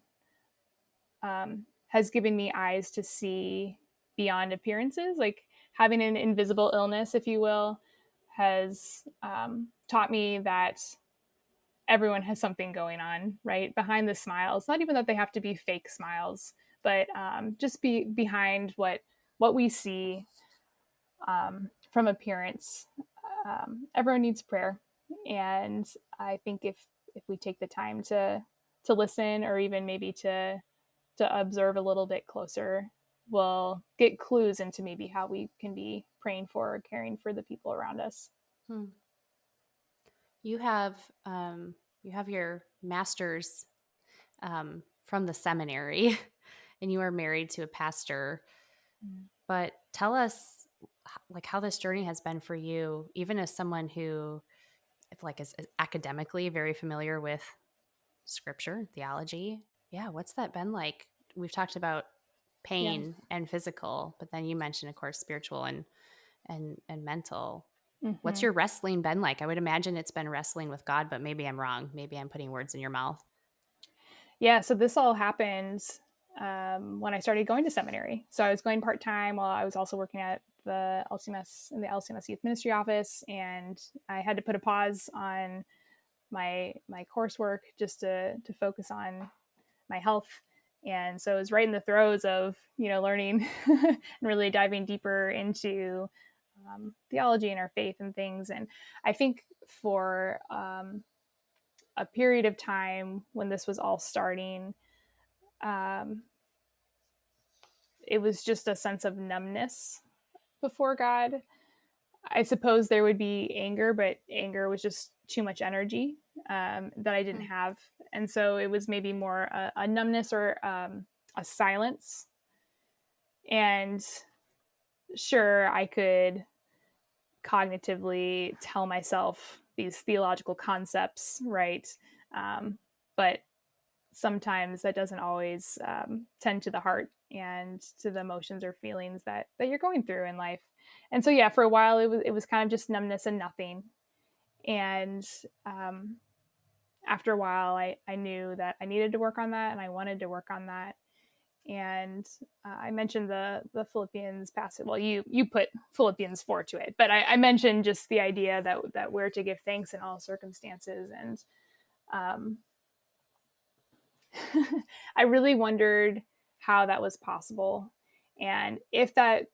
[SPEAKER 3] has given me eyes to see beyond appearances. Like, having an invisible illness, if you will, has taught me that everyone has something going on, right? Behind the smiles, not even that they have to be fake smiles, but just be behind what we see from appearance. Everyone needs prayer, and I think if we take the time to listen, or even maybe to observe a little bit closer, we'll get clues into maybe how we can be praying for or caring for the people around us.
[SPEAKER 2] You have your master's from the seminary, and you are married to a pastor. But tell us, like, how this journey has been for you, even as someone who, like, is academically very familiar with scripture, theology. Yeah, what's that been like? We've talked about pain and physical, but then you mentioned, of course, spiritual and mental. What's your wrestling been like? I would imagine it's been wrestling with God, but maybe I'm wrong. Maybe I'm putting words in your mouth.
[SPEAKER 3] Yeah, so this all happened when I started going to seminary. So I was going part-time while I was also working at the LCMS, in the LCMS Youth Ministry office, and I had to put a pause on my coursework just to focus on my health. And so it was right in the throes of learning and really diving deeper into theology and our faith and things. And I think for a period of time when this was all starting, it was just a sense of numbness before God. I suppose there would be anger, but anger was just too much energy that I didn't have. And so it was maybe more a numbness, or a silence. And sure, I could cognitively tell myself these theological concepts, right? But sometimes that doesn't always tend to the heart and to the emotions or feelings that you're going through in life. And so, yeah, for a while it was kind of just numbness and nothing. And after a while, I knew that I needed to work on that, and I wanted to work on that. And I mentioned the Philippians passage. Well, you put Philippians 4 to it, but I mentioned just the idea that we're to give thanks in all circumstances. And I really wondered how that was possible, and if that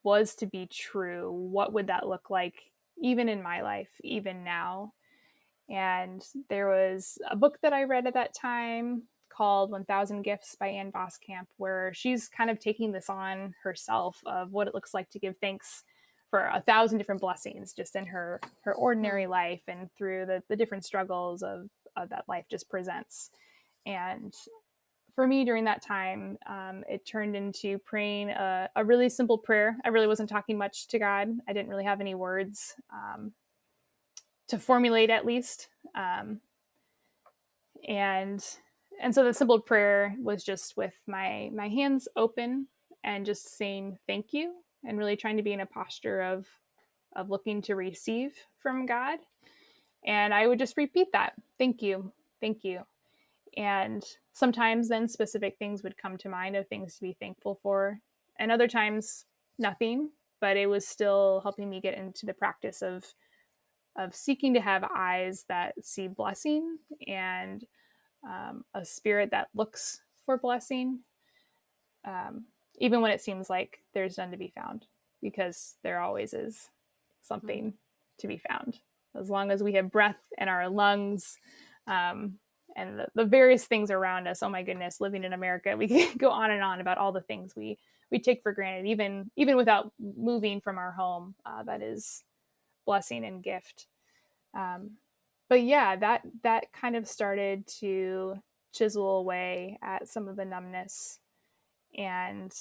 [SPEAKER 3] was to be true, what would that look like even in my life, even now? And there was a book that I read at that time called 1000 Gifts by Ann Voskamp, where she's kind of taking this on herself of what it looks like to give thanks for 1,000 different blessings just in her ordinary life and through the different struggles of that life just presents. And for me during that time, it turned into praying a really simple prayer. I really wasn't talking much to God. I didn't really have any words to formulate, at least. And so the simple prayer was just with my hands open and just saying thank you, and really trying to be in a posture of looking to receive from God. And I would just repeat that, thank you, thank you. And sometimes then specific things would come to mind of things to be thankful for, and other times nothing, but it was still helping me get into the practice of seeking to have eyes that see blessing, and a spirit that looks for blessing, even when it seems like there's none to be found, because there always is something to be found. As long as we have breath in our lungs, and the various things around us. Oh my goodness, living in America, we can go on and on about all the things we take for granted, even without moving from our home. That is blessing and gift. But yeah, that kind of started to chisel away at some of the numbness, and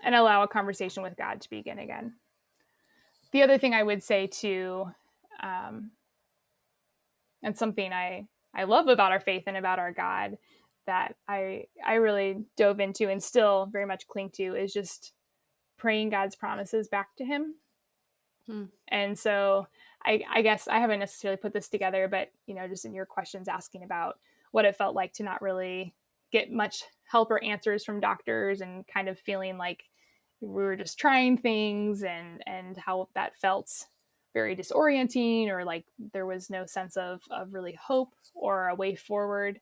[SPEAKER 3] allow a conversation with God to begin again. The other thing I would say too, and something I love about our faith and about our God that I really dove into and still very much cling to, is just praying God's promises back to him. And so I guess I haven't necessarily put this together, but just in your questions asking about what it felt like to not really get much help or answers from doctors, and kind of feeling like we were just trying things, and how that felt very disorienting, or like there was no sense of really hope or a way forward.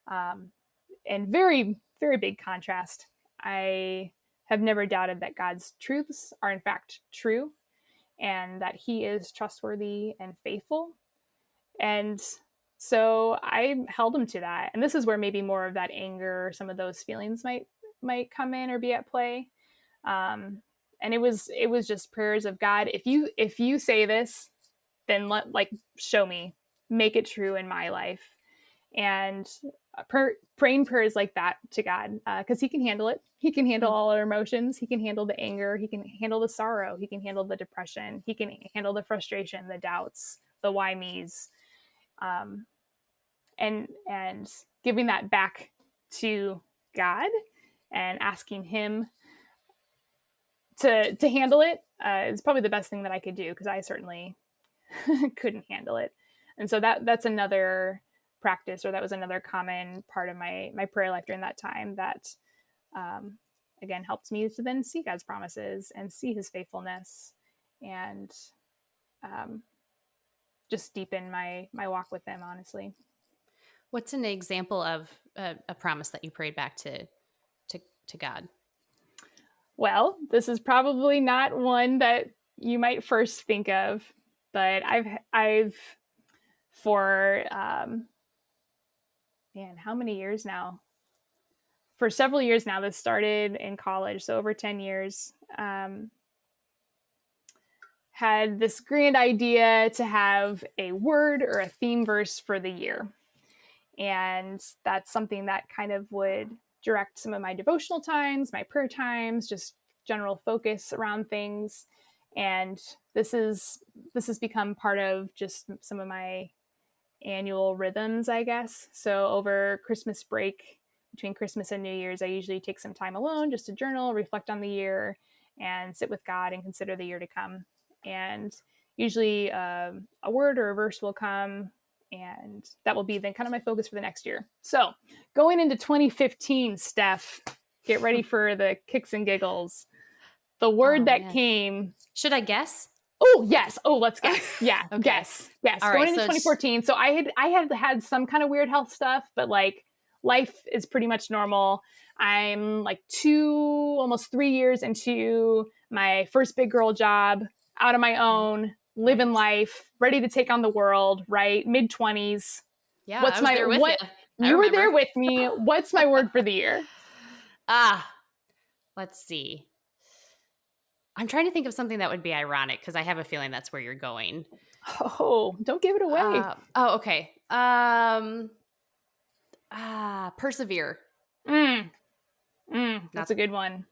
[SPEAKER 3] And very, very big contrast. I have never doubted that God's truths are in fact true, and that he is trustworthy and faithful. And so I held him to that. And this is where maybe more of that anger, some of those feelings might come in or be at play. And it was just prayers of, God, if you say this, then show me, make it true in my life. And praying prayers like that to God, because he can handle it. He can handle all our emotions. He can handle the anger. He can handle the sorrow. He can handle the depression. He can handle the frustration, the doubts, the why me's, and giving that back to God and asking him to handle it is probably the best thing that I could do, because I certainly couldn't handle it. And so that's another practice, or that was another common part of my prayer life during that time, that again helped me to then see God's promises and see his faithfulness, and just deepen my walk with him, honestly.
[SPEAKER 2] What's an example of a promise that you prayed back to God?
[SPEAKER 3] Well, this is probably not one that you might first think of, but I've for how many years now? For several years now. This started in college, so over 10 years. Had this grand idea to have a word or a theme verse for the year. And that's something that kind of would direct some of my devotional times, my prayer times, just general focus around things. And this has become part of just some of my annual rhythms, I guess. So over Christmas break, between Christmas and New Year's, I usually take some time alone just to journal, reflect on the year, and sit with God and consider the year to come. And usually a word or a verse will come, and that will be then kind of my focus for the next year. So going into 2015, Steph, get ready for the kicks and giggles. The word came.
[SPEAKER 2] Should I guess?
[SPEAKER 3] Oh, yes. Oh, let's guess. Yeah. Okay. Guess.
[SPEAKER 2] All
[SPEAKER 3] going
[SPEAKER 2] right,
[SPEAKER 3] into 2014. So I had some kind of weird health stuff, but like life is pretty much normal. I'm like almost 3 years into my first big girl job, out on my own, living life, ready to take on the world, right? Mid-20s.
[SPEAKER 2] Yeah, I was there with you.
[SPEAKER 3] You were there with me. What's my word for the year?
[SPEAKER 2] Let's see. I'm trying to think of something that would be ironic because I have a feeling that's where you're going.
[SPEAKER 3] Oh, don't give it away.
[SPEAKER 2] Okay. Persevere.
[SPEAKER 3] That's a good one.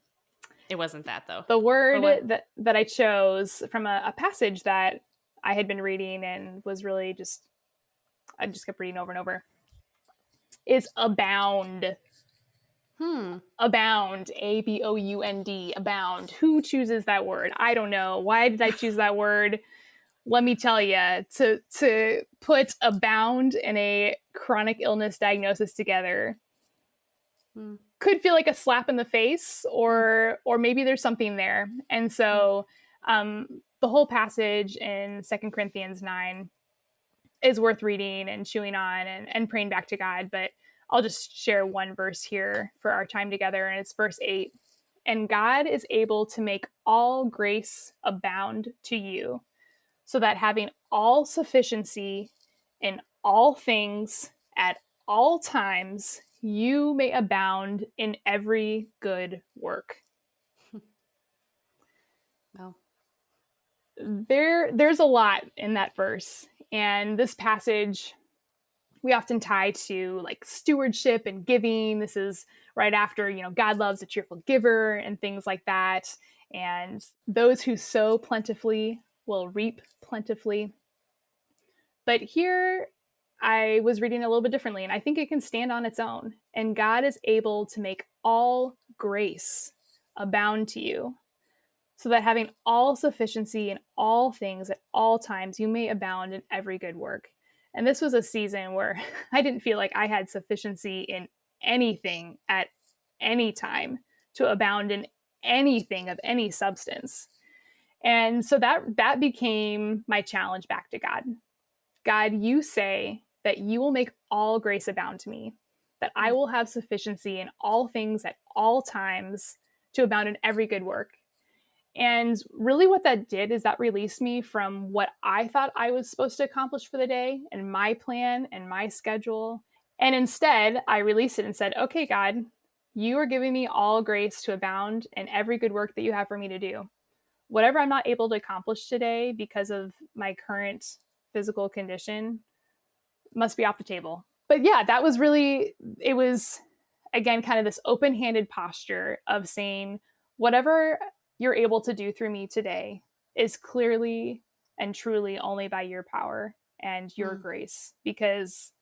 [SPEAKER 2] It wasn't that though.
[SPEAKER 3] The word that I chose from a passage that I had been reading and was really I just kept reading over and over is abound. Abound. ABOUND. Abound. Who chooses that word? I don't know. Why did I choose that word? Let me tell you, to put abound and a chronic illness diagnosis together could feel like a slap in the face, or maybe there's something there. And so the whole passage in 2 Corinthians 9 is worth reading and chewing on and praying back to God. But I'll just share one verse here for our time together, and it's verse 8. And God is able to make all grace abound to you, so that having all sufficiency in all things at all times, you may abound in every good work.
[SPEAKER 2] Well,
[SPEAKER 3] there's a lot in that verse. And this passage we often tie to like stewardship and giving. This is right after, God loves a cheerful giver and things like that. And those who sow plentifully will reap plentifully. But here I was reading a little bit differently, and I think it can stand on its own. And God is able to make all grace abound to you, so that having all sufficiency in all things at all times, you may abound in every good work. And this was a season where I didn't feel like I had sufficiency in anything at any time to abound in anything of any substance. And so that became my challenge back to God. God, you say that you will make all grace abound to me, that I will have sufficiency in all things at all times to abound in every good work. And really what that did is that released me from what I thought I was supposed to accomplish for the day and my plan and my schedule. And instead, I released it and said, okay, God, you are giving me all grace to abound in every good work that you have for me to do. Whatever I'm not able to accomplish today because of my current physical condition must be off the table. But yeah, that was really, it was, again, kind of this open-handed posture of saying, whatever you're able to do through me today is clearly and truly only by your power and your grace, because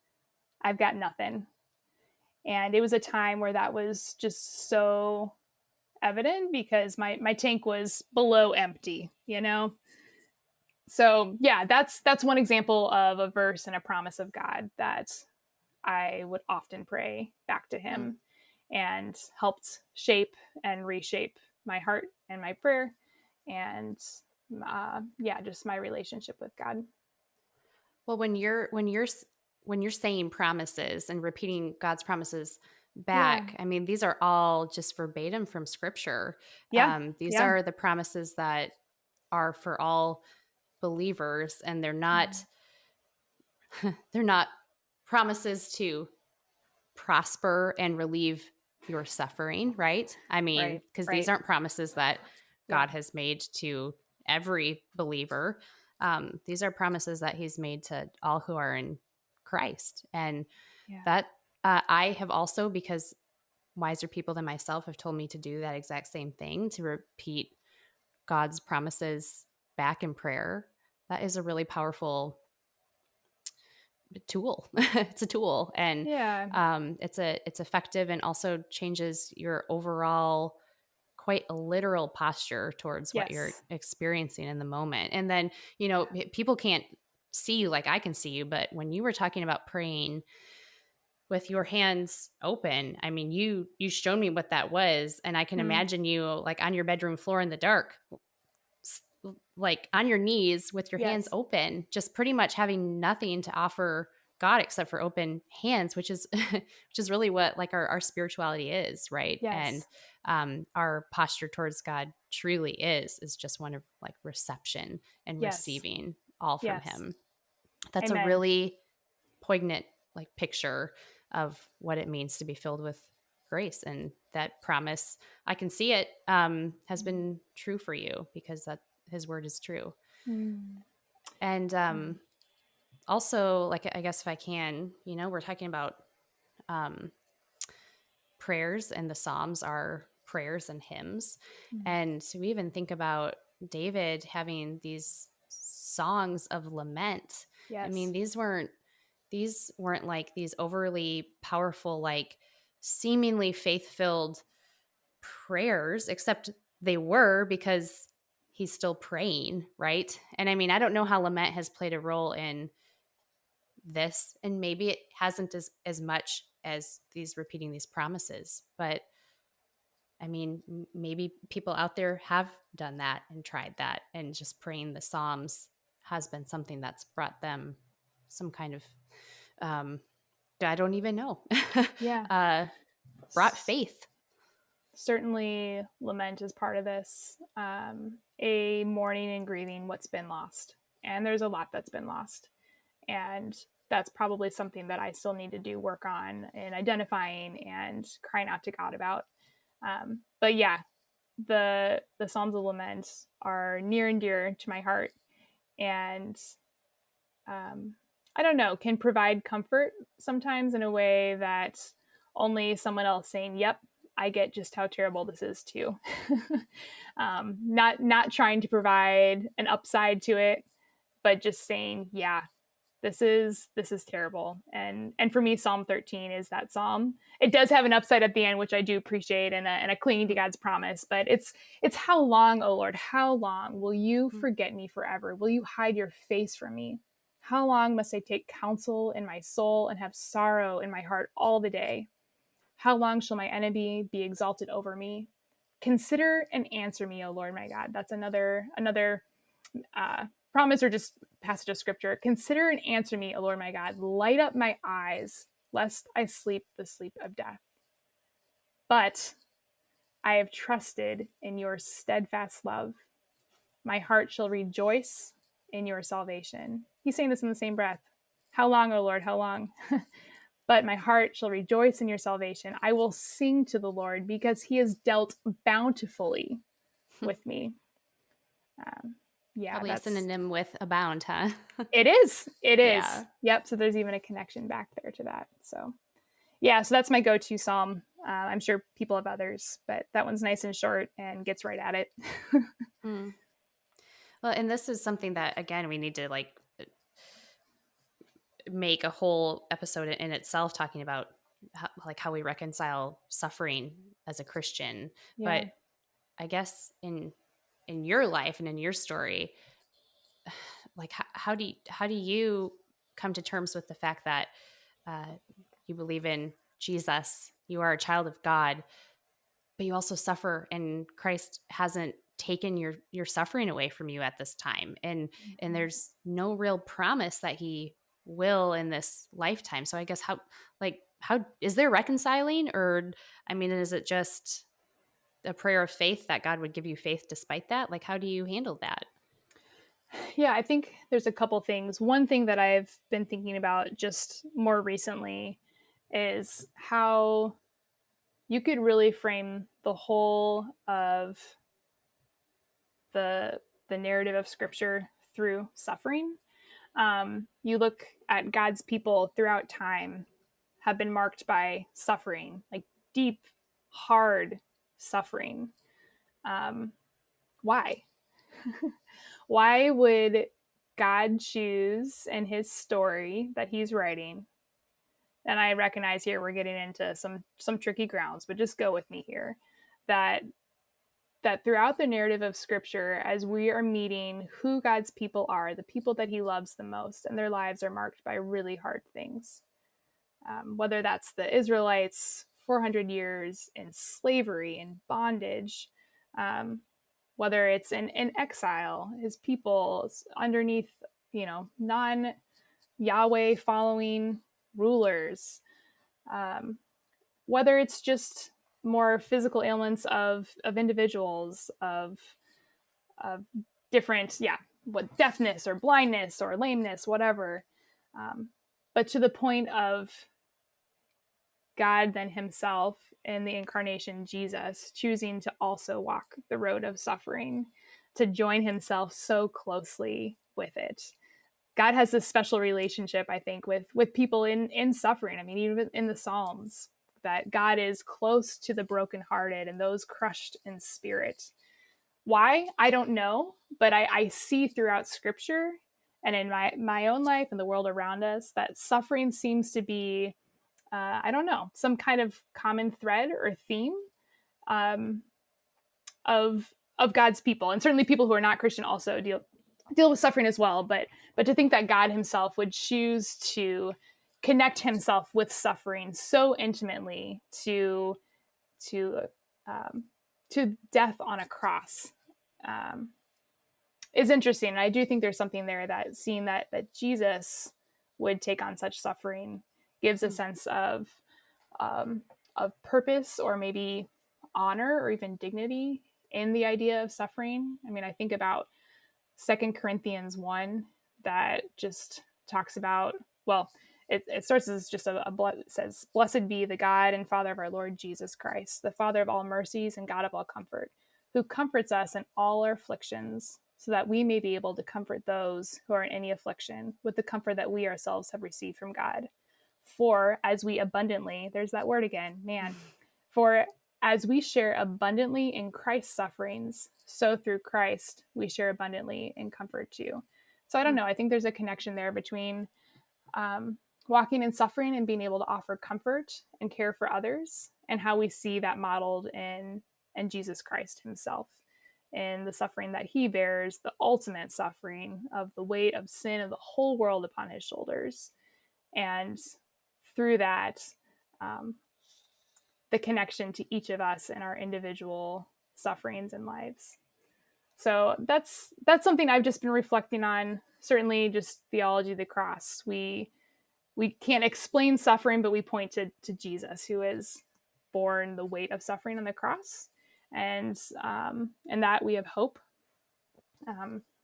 [SPEAKER 3] I've got nothing. And it was a time where that was just so evident because my tank was below empty, So yeah, that's one example of a verse and a promise of God that I would often pray back to him and helped shape and reshape my heart and my prayer and just my relationship with God.
[SPEAKER 2] Well, when you're saying promises and repeating God's promises back, I mean, these are all just verbatim from Scripture. These are the promises that are for all believers, and they're not promises to prosper and relieve your suffering, right? I mean, because these aren't promises that God has made to every believer. These are promises that he's made to all who are in Christ. And that I have also, because wiser people than myself have told me to do that exact same thing, to repeat God's promises back in prayer. That is a really powerful tool. It's a tool, and it's effective, and also changes your overall quite a literal posture towards what you're experiencing in the moment. And then, people can't see you like I can see you, but when you were talking about praying with your hands open, I mean, you showed me what that was, and I can imagine you like on your bedroom floor in the dark, like on your knees with your hands open, just pretty much having nothing to offer God except for open hands, which is which is really what like our spirituality is, right? And
[SPEAKER 3] Yes.
[SPEAKER 2] our posture towards God truly is just one of like reception and
[SPEAKER 3] Yes.
[SPEAKER 2] receiving all from
[SPEAKER 3] Yes.
[SPEAKER 2] Him. That's a
[SPEAKER 3] Amen.
[SPEAKER 2] really poignant like picture of what it means to be filled with grace, and that promise, I can see it has been true for you because that His word is true.
[SPEAKER 3] Mm.
[SPEAKER 2] And also, like, I guess if I can, we're talking about um, prayers, and the Psalms are prayers and hymns.
[SPEAKER 3] Mm.
[SPEAKER 2] And so we even think about David having these songs of lament. I mean,
[SPEAKER 3] Yes.
[SPEAKER 2] these weren't like these overly powerful, like seemingly faith-filled prayers, except they were, because he's still praying, right? And I mean, I don't know how lament has played a role in this, and maybe it hasn't as much as these repeating these promises, but I mean, maybe people out there have done that and tried that, and just praying the Psalms has been something that's brought them some kind of um I don't even know
[SPEAKER 3] Yeah.
[SPEAKER 2] uh brought faith.
[SPEAKER 3] Certainly, lament is part of this. A mourning and grieving what's been lost. And there's a lot that's been lost. And that's probably something that I still need to do work on in identifying and crying out to God about. But yeah, the Psalms of Lament are near and dear to my heart. And um, I don't know, can provide comfort sometimes in a way that only someone else saying, "Yep, I get just how terrible this is too." Not trying to provide an upside to it, but just saying, "Yeah, this is terrible." And for me, Psalm 13 is that psalm. It does have an upside at the end, which I do appreciate, and a clinging to God's promise. But it's how long, oh Lord, how long will you forget me forever? Will you hide your face from me? How long must I take counsel in my soul and have sorrow in my heart all the day? How long shall my enemy be exalted over me? Consider and answer me, O Lord my God. That's another promise or just passage of scripture. Consider and answer me, O Lord my God. Light up my eyes, lest I sleep the sleep of death. But I have trusted in your steadfast love. My heart shall rejoice in your salvation. He's saying this in the same breath. How long, O Lord, how long? But my heart shall rejoice in your salvation. I will sing to the Lord because he has dealt bountifully with me. Yeah,
[SPEAKER 2] Probably a
[SPEAKER 3] that's
[SPEAKER 2] synonym with abound, huh?
[SPEAKER 3] it is. It is.
[SPEAKER 2] Yeah.
[SPEAKER 3] Yep. So there's even a connection back there to that. So yeah, so that's my go-to psalm. I'm sure people have others, but that one's nice and short and gets right at it.
[SPEAKER 2] Mm. Well, and this is something that, again, we need to like make a whole episode in itself, talking about how we reconcile suffering as a Christian.
[SPEAKER 3] Yeah.
[SPEAKER 2] But I guess in your life and in your story, like how do you come to terms with the fact that uh, you believe in Jesus, you are a child of God, but you also suffer, and Christ hasn't taken your suffering away from you at this time, and there's no real promise that He will in this lifetime. So I guess how is there reconciling, or I mean, is it just a prayer of faith that God would give you faith despite that? Like, how do you handle that?
[SPEAKER 3] Yeah, I think there's a couple things. One thing that I've been thinking about just more recently is how you could really frame the whole of the narrative of scripture through suffering. You look at God's people throughout time have been marked by suffering, like deep, hard suffering. Um, why? Why would God choose in his story that he's writing? And I recognize here we're getting into some tricky grounds, but just go with me here. That throughout the narrative of scripture, as we are meeting who God's people are, the people that he loves the most, and their lives are marked by really hard things. Whether that's the Israelites 400 years in slavery and bondage, whether it's in exile, his people underneath, non Yahweh following rulers, whether it's just more physical ailments of individuals, of different, what, deafness or blindness or lameness, whatever. But to the point of God then himself in the incarnation, Jesus, choosing to also walk the road of suffering, to join himself so closely with it. God has this special relationship, I think, with people in suffering. I mean, even in the Psalms, that God is close to the brokenhearted and those crushed in spirit. Why? I don't know, but I see throughout Scripture and in my own life and the world around us that suffering seems to be, I don't know, some kind of common thread or theme um, of God's people, and certainly people who are not Christian also deal with suffering as well. But to think that God himself would choose to connect himself with suffering so intimately to um, death on a cross is interesting. And I do think there's something there that seeing that Jesus would take on such suffering gives a sense of purpose, or maybe honor, or even dignity in the idea of suffering. I mean, I think about 2 Corinthians 1 that just talks about, well, it starts as just it says, "Blessed be the God and Father of our Lord Jesus Christ, the Father of all mercies and God of all comfort, who comforts us in all our afflictions, so that we may be able to comfort those who are in any affliction with the comfort that we ourselves have received from God. For as we abundantly," there's that word again, man, "for as we share abundantly in Christ's sufferings, so through Christ we share abundantly in comfort too." So I don't know. I think there's a connection there between walking in suffering and being able to offer comfort and care for others, and how we see that modeled in Jesus Christ himself, in the suffering that he bears, the ultimate suffering of the weight of sin of the whole world upon his shoulders. And through that, the connection to each of us and our individual sufferings and lives. So that's something I've just been reflecting on. Certainly, just theology of the cross. We can't explain suffering, but we point to Jesus, who has borne the weight of suffering on the cross, and that we have hope.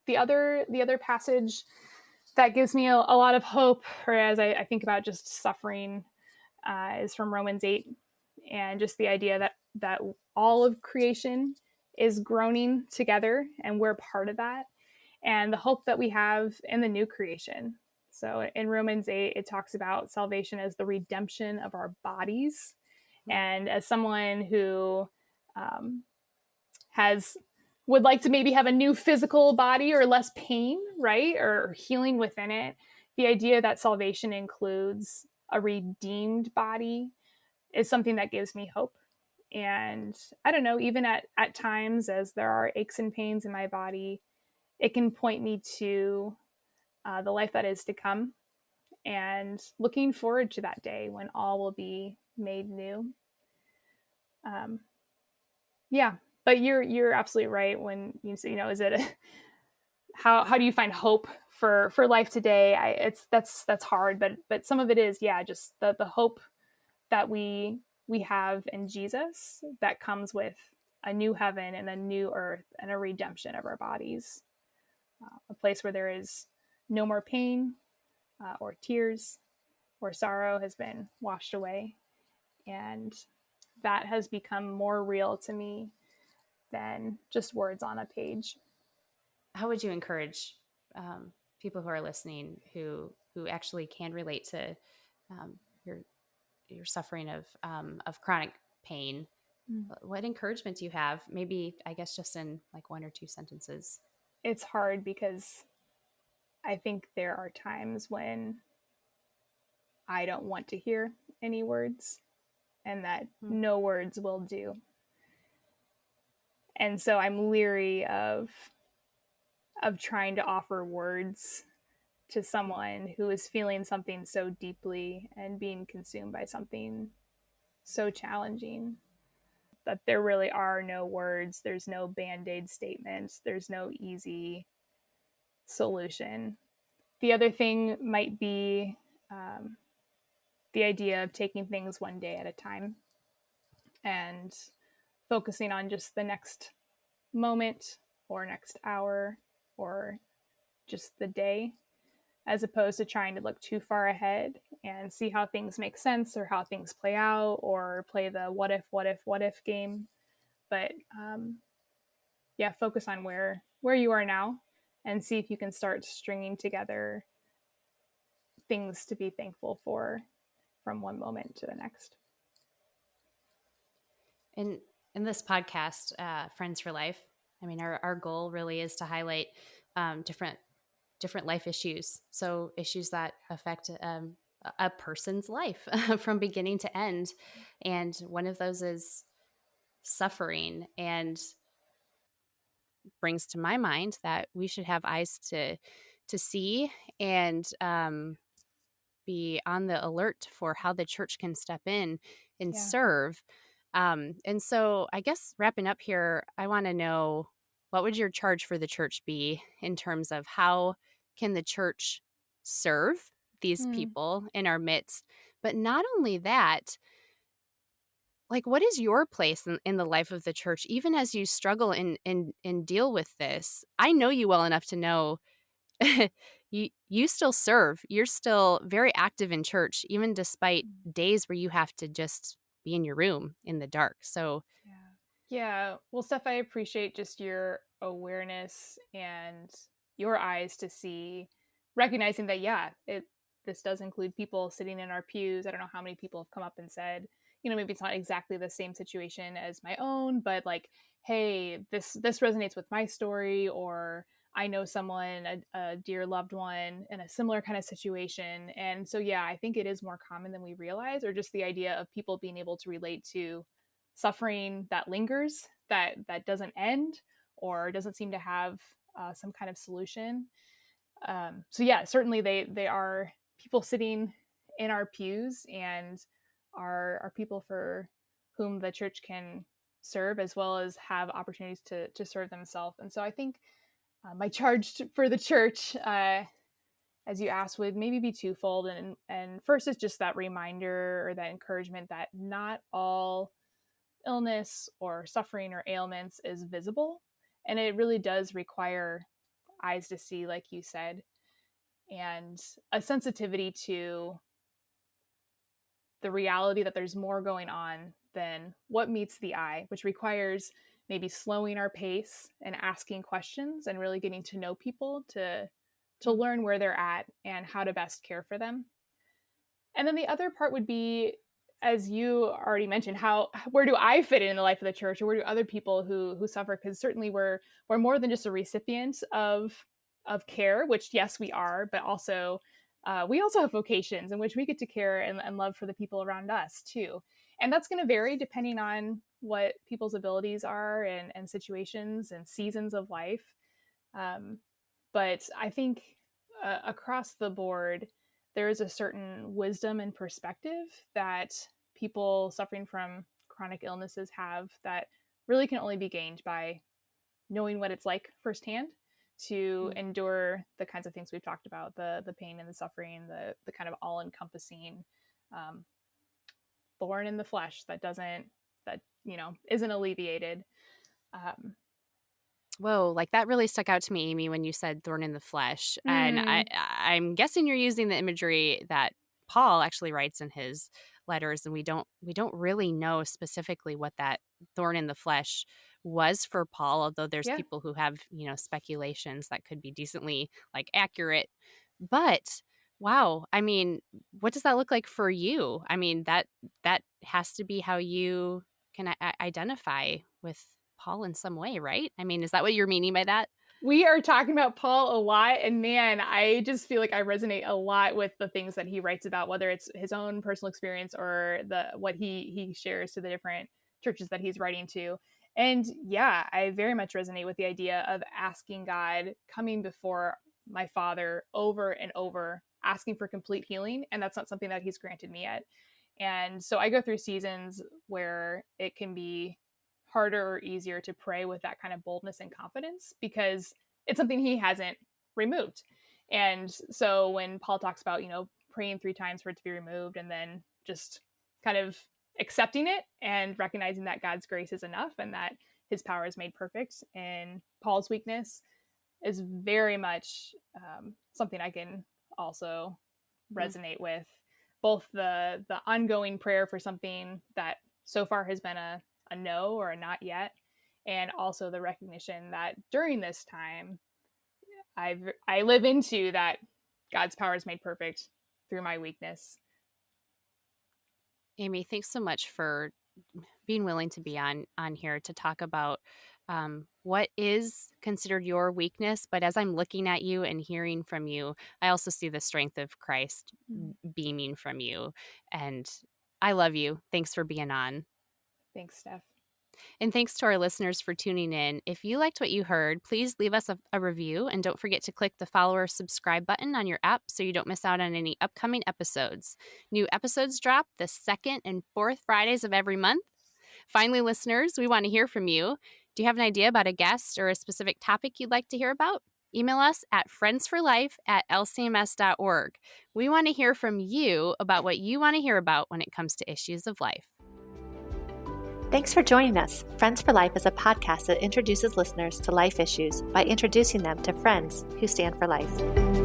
[SPEAKER 3] The other passage that gives me a lot of hope, or as I think about just suffering, is from Romans 8, and just the idea that all of creation is groaning together, and we're part of that, and the hope that we have in the new creation. So in Romans 8, it talks about salvation as the redemption of our bodies. And as someone who would like to maybe have a new physical body or less pain, right? Or healing within it, the idea that salvation includes a redeemed body is something that gives me hope. And I don't know, even at times as there are aches and pains in my body, it can point me to the life that is to come, and looking forward to that day when all will be made new. Yeah, but you're absolutely right when you say, is it how do you find hope for life today? That's hard, but some of it is, just the hope that we have in Jesus, that comes with a new heaven and a new earth and a redemption of our bodies, a place where there is no more pain or tears, where sorrow has been washed away. And that has become more real to me than just words on a page.
[SPEAKER 2] How would you encourage people who are listening who actually can relate to your suffering of chronic pain? What encouragement do you have? Maybe, I guess, just in like one or two sentences.
[SPEAKER 3] It's hard because I think there are times when I don't want to hear any words, and that no words will do. And so I'm leery of trying to offer words to someone who is feeling something so deeply and being consumed by something so challenging, that there really are no words. There's no Band-Aid statement. There's no easy solution. The other thing might be the idea of taking things one day at a time and focusing on just the next moment or next hour or just the day, as opposed to trying to look too far ahead and see how things make sense or how things play out or play the what if game. But yeah, focus on where you are now and see if you can start stringing together things to be thankful for from one moment to the next.
[SPEAKER 2] In this podcast, Friends for Life, I mean, our goal really is to highlight different life issues. So issues that affect a person's life from beginning to end. And one of those is suffering, and brings to my mind that we should have eyes to see and be on the alert for how the church can step in and serve. And so I guess wrapping up here, I want to know, what would your charge for the church be in terms of how can the church serve these people in our midst? But not only that, like, what is your place in the life of the church, even as you struggle and deal with this? I know you well enough to know you still serve. You're still very active in church, even despite days where you have to just be in your room in the dark. So
[SPEAKER 3] yeah. Well, Steph, I appreciate just your awareness and your eyes to see, recognizing that, this does include people sitting in our pews. I don't know how many people have come up and said, maybe it's not exactly the same situation as my own, but like, hey, this resonates with my story, or I know someone, a dear loved one in a similar kind of situation. And so, yeah, I think it is more common than we realize, or just the idea of people being able to relate to suffering that lingers, that doesn't end or doesn't seem to have some kind of solution. So yeah, certainly they are people sitting in our pews and are people for whom the church can serve, as well as have opportunities to serve themselves. And so I think my charge for the church, as you asked, would maybe be twofold. And first is just that reminder or that encouragement that not all illness or suffering or ailments is visible. And it really does require eyes to see, like you said, and a sensitivity to the reality that there's more going on than what meets the eye, which requires maybe slowing our pace and asking questions and really getting to know people to learn where they're at and how to best care for them. And then the other part would be, as you already mentioned, where do I fit in the life of the church, or where do other people who suffer? Because certainly we're more than just a recipient of care, which yes we are, but also we also have vocations in which we get to care and love for the people around us too. And that's going to vary depending on what people's abilities are and situations and seasons of life. But I think across the board, there is a certain wisdom and perspective that people suffering from chronic illnesses have that really can only be gained by knowing what it's like firsthand to endure the kinds of things we've talked about, the pain and the suffering, the kind of all-encompassing thorn in the flesh that isn't alleviated.
[SPEAKER 2] whoa, like that really stuck out to me, Amy, when you said thorn in the flesh. And I'm guessing you're using the imagery that Paul actually writes in his letters, and we don't really know specifically what that thorn in the flesh was for Paul, although there's people who have, speculations that could be decently like accurate. But wow, I mean, what does that look like for you? I mean, that has to be how you can identify with Paul in some way, right? I mean, is that what you're meaning by that?
[SPEAKER 3] We are talking about Paul a lot, and man, I just feel like I resonate a lot with the things that he writes about, whether it's his own personal experience or what he shares to the different churches that he's writing to. And yeah, I very much resonate with the idea of asking God, coming before my Father over and over, asking for complete healing, and that's not something that he's granted me yet. And so I go through seasons where it can be harder or easier to pray with that kind of boldness and confidence because it's something he hasn't removed. And so when Paul talks about, praying 3 times for it to be removed, and then just kind of accepting it and recognizing that God's grace is enough and that his power is made perfect in Paul's weakness, is very much something I can also resonate with. Both the ongoing prayer for something that so far has been a no or a not yet, and also the recognition that during this time I live into that God's power is made perfect through my weakness.
[SPEAKER 2] Amy, thanks so much for being willing to be on here to talk about what is considered your weakness. But as I'm looking at you and hearing from you, I also see the strength of Christ beaming from you. And I love you. Thanks for being on.
[SPEAKER 3] Thanks, Steph.
[SPEAKER 2] And thanks to our listeners for tuning in. If you liked what you heard, please leave us a review, and don't forget to click the follow or subscribe button on your app so you don't miss out on any upcoming episodes. New episodes drop the 2nd and 4th Fridays of every month. Finally, listeners, we want to hear from you. Do you have an idea about a guest or a specific topic you'd like to hear about? Email us at friendsforlife@lcms.org. We want to hear from you about what you want to hear about when it comes to issues of life.
[SPEAKER 1] Thanks for joining us. Friends for Life is a podcast that introduces listeners to life issues by introducing them to friends who stand for life.